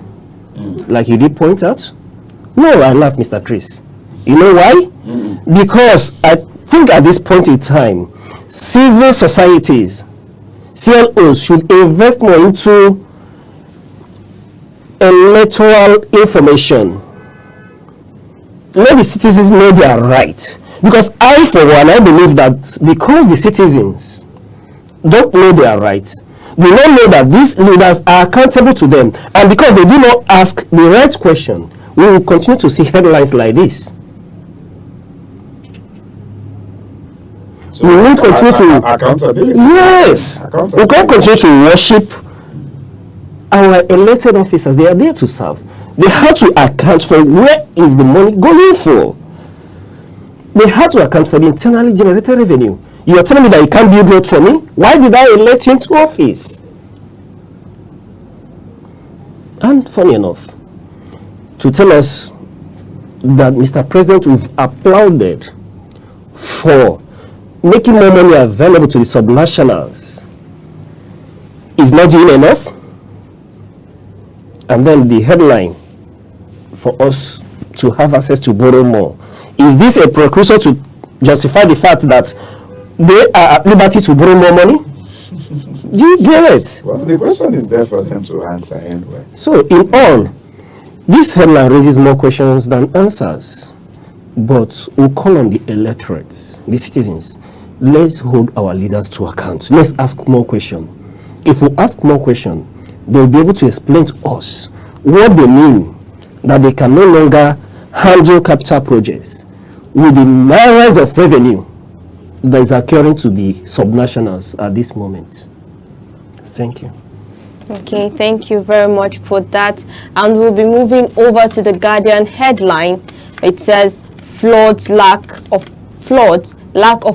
like you did point out? No, I laugh, Mr. Chris. You know why? Because I think at this point in time, civil societies, CLOs, should invest more into electoral information. Let the citizens know their right. Because I, for one, I believe that because the citizens don't know their rights, they don't know that these leaders are accountable to them, and because they do not ask the right question, we will continue to see headlines like this. So we will continue to accountability. Yes, Accountability. we can't continue to worship our elected officers. They are there to serve. They have to account for where is the money going for. They have to account for the internally generated revenue. You are telling me that you can't build road for me? Why did I elect you into office? And funny enough, to tell us that Mr. President, we've applauded for making more money available to the subnationals is not doing enough. And then the headline for us to have access to borrow more. Is this a precursor to justify the fact that they are at liberty to borrow more money? You get it? Well, the question is there for them to answer anyway. So, in all, this headline raises more questions than answers. But we'll call on the electorates, the citizens. Let's hold our leaders to account. Let's ask more questions. If we ask more questions, they'll be able to explain to us what they mean, that they can no longer handle capital projects with the myriads of revenue that is occurring to the subnationals at this moment. Thank you. Okay, thank you very much for that. And we'll be moving over to the Guardian headline. It says, lack of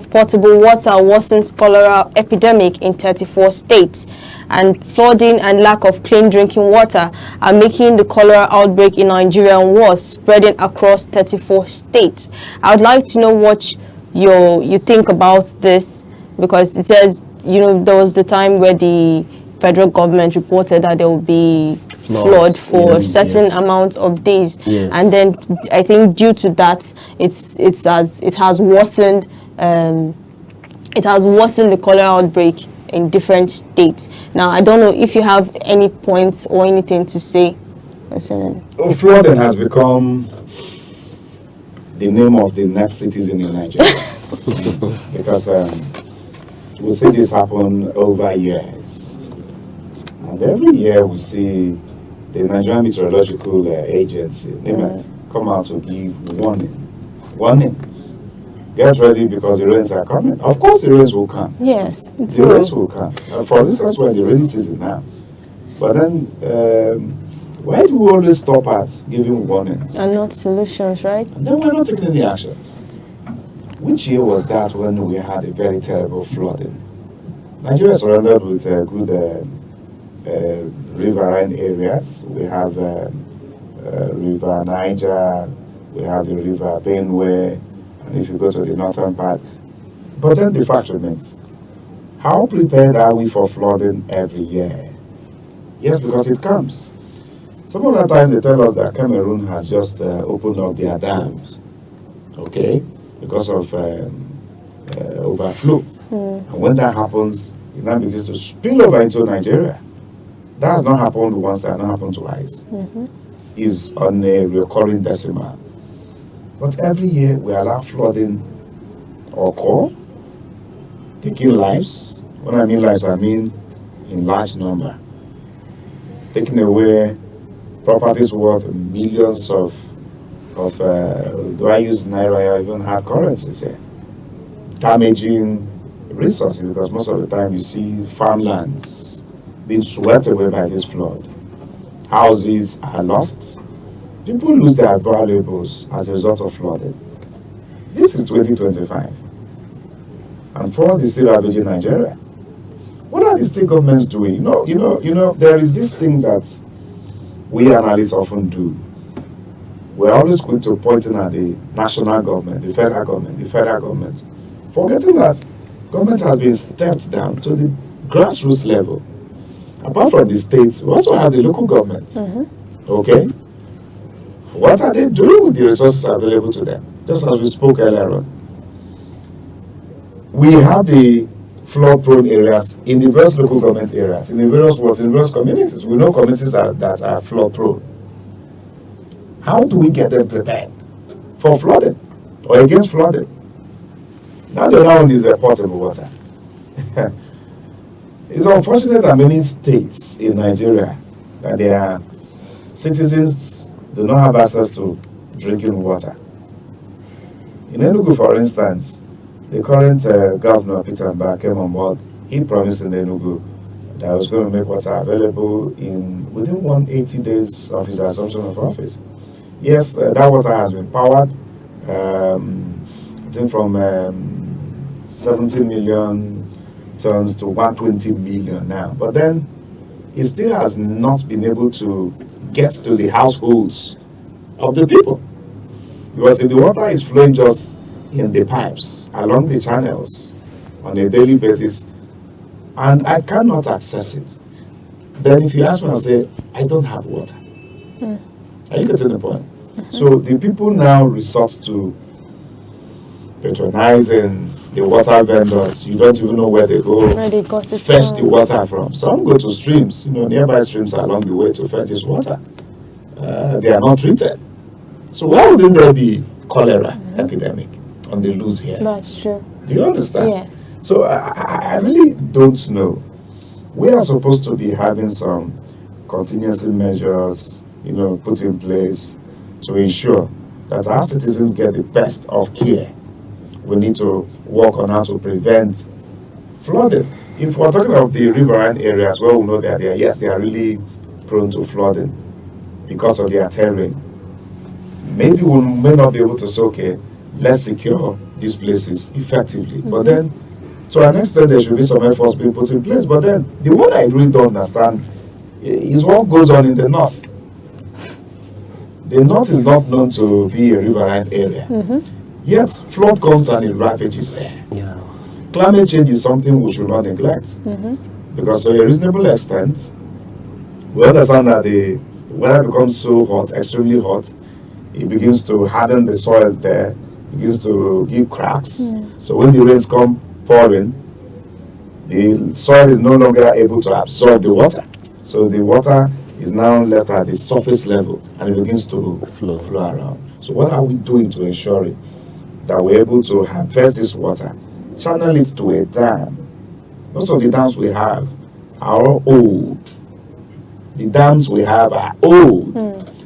potable water worsens cholera epidemic in 34 states. And flooding and lack of clean drinking water are making the cholera outbreak in Nigeria worse, spreading across 34 states. I would like to know what you think about this, because it says, there was the time where the federal government reported that there will be flood for certain amount of days, and then I think due to that, it has worsened the cholera outbreak in different states. Now, I don't know if you have any points or anything to say. Flooding has become the name of the next citizen in Nigeria. Because we see this happen over years. And every year we see the Nigerian Meteorological Agency, NIMET, come out to give warnings. Get ready because the rains are coming. Of course the rains will come. Yes. The rains will come. For instance, we're in the rainy season now. But then, why do we always stop at giving warnings? And not solutions, right? And then we're not taking any actions. Which year was that when we had a very terrible flooding? Nigeria is surrounded with good riverine areas. We have River Niger, we have the River Benue, and if you go to the northern part. But then the fact remains, how prepared are we for flooding every year? Yes, because it comes. Some of the time they tell us that Cameroon has just opened up their dams, okay, because of overflow. And when that happens, it now begins to spill over into Nigeria. That has not happened once, that has not happened twice. Is on a recurring decimal. But every year we allow flooding occur, taking lives. When I mean lives, I mean in large number. Taking away properties worth millions of do I use naira or even hard currencies here? Damaging resources, because most of the time you see farmlands being swept away by this flood. Houses are lost. People lose their valuables as a result of flooding. This is 2025. And for the still ravaging Nigeria. What are the state governments doing? You know, there is this thing that we analysts often do. We're always quick to pointing at the national government, the federal government, forgetting that government has been stepped down to the grassroots level. Apart from the states, we also have the local governments. Okay? What are they doing with the resources available to them? Just as we spoke earlier on. We have the flood-prone areas in the various local government areas, in the various communities. We know communities that are flood-prone. How do we get them prepared for flooding or against flooding? Now the other one is potable water. It's unfortunate that many states in Nigeria, that their citizens do not have access to drinking water. In Enugu, for instance, the current governor, Peter Mba, came on board. He promised in Enugu that he was going to make water available within 180 days of his assumption of office. Yes, that water has been powered, I think from 70 million tons to 120 million now. But then it still has not been able to get to the households of the people. Because if the water is flowing just in the pipes, along the channels, on a daily basis, and I cannot access it, then if you ask me, I'll say, I don't have water. Are you getting the point? So the people now resort to patronizing the water vendors. You don't even know where they go fetch the water from. Some go to streams, nearby streams along the way to fetch this water. They are not treated. So why wouldn't there be cholera epidemic on the loose here? That's true. Do you understand? Yes. So I really don't know. We are supposed to be having some contingency measures, put in place to ensure that our citizens get the best of care. We need to work on how to prevent flooding. If we're talking of the riverine areas, well, we know that they are really prone to flooding because of their terrain. Maybe we may not be able to say, okay, let's secure these places effectively. But then, to an extent, there should be some efforts being put in place. But then, the one I really don't understand is what goes on in the north. The north is not known to be a riverine area. Yet, flood comes and it ravages there. Yeah. Climate change is something we should not neglect. Because to a reasonable extent, we understand that the weather becomes so hot, extremely hot, it begins to harden the soil there, begins to give cracks. So when the rains come pouring, the soil is no longer able to absorb the water. So the water is now left at the surface level and it begins to flow around. So what are we doing to ensure it? That we're able to harvest this water, channel it to a dam. Most of the dams we have are old. The dams we have are old.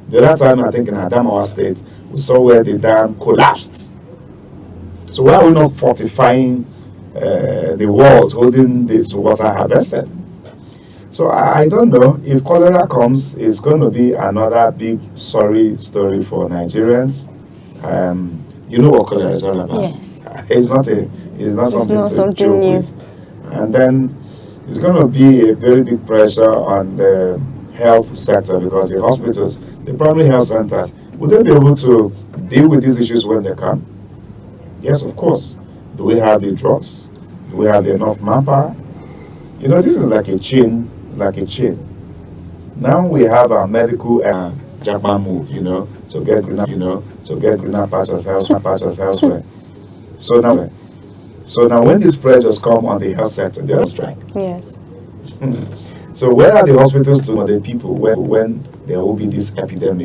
The other time, I think in Adamawa State, we saw where the dam collapsed. So why are we not fortifying the walls holding this water harvested? So I don't know. If cholera comes, it's going to be another big sorry story for Nigerians. You know what cholera is all about. Yes. It's not something to something joke new. with. And then it's going to be a very big pressure on the health sector, because the hospitals, the primary health centers, will they be able to deal with these issues when they come? Yes, of course. Do we have the drugs? Do we have enough manpower? You know, this is like a chain, Now we have our medical Japan move, to get greener pastures elsewhere. So now when these pressures come on the health sector, they're on strike. Yes. So where are the hospitals to the people when there will be this epidemic?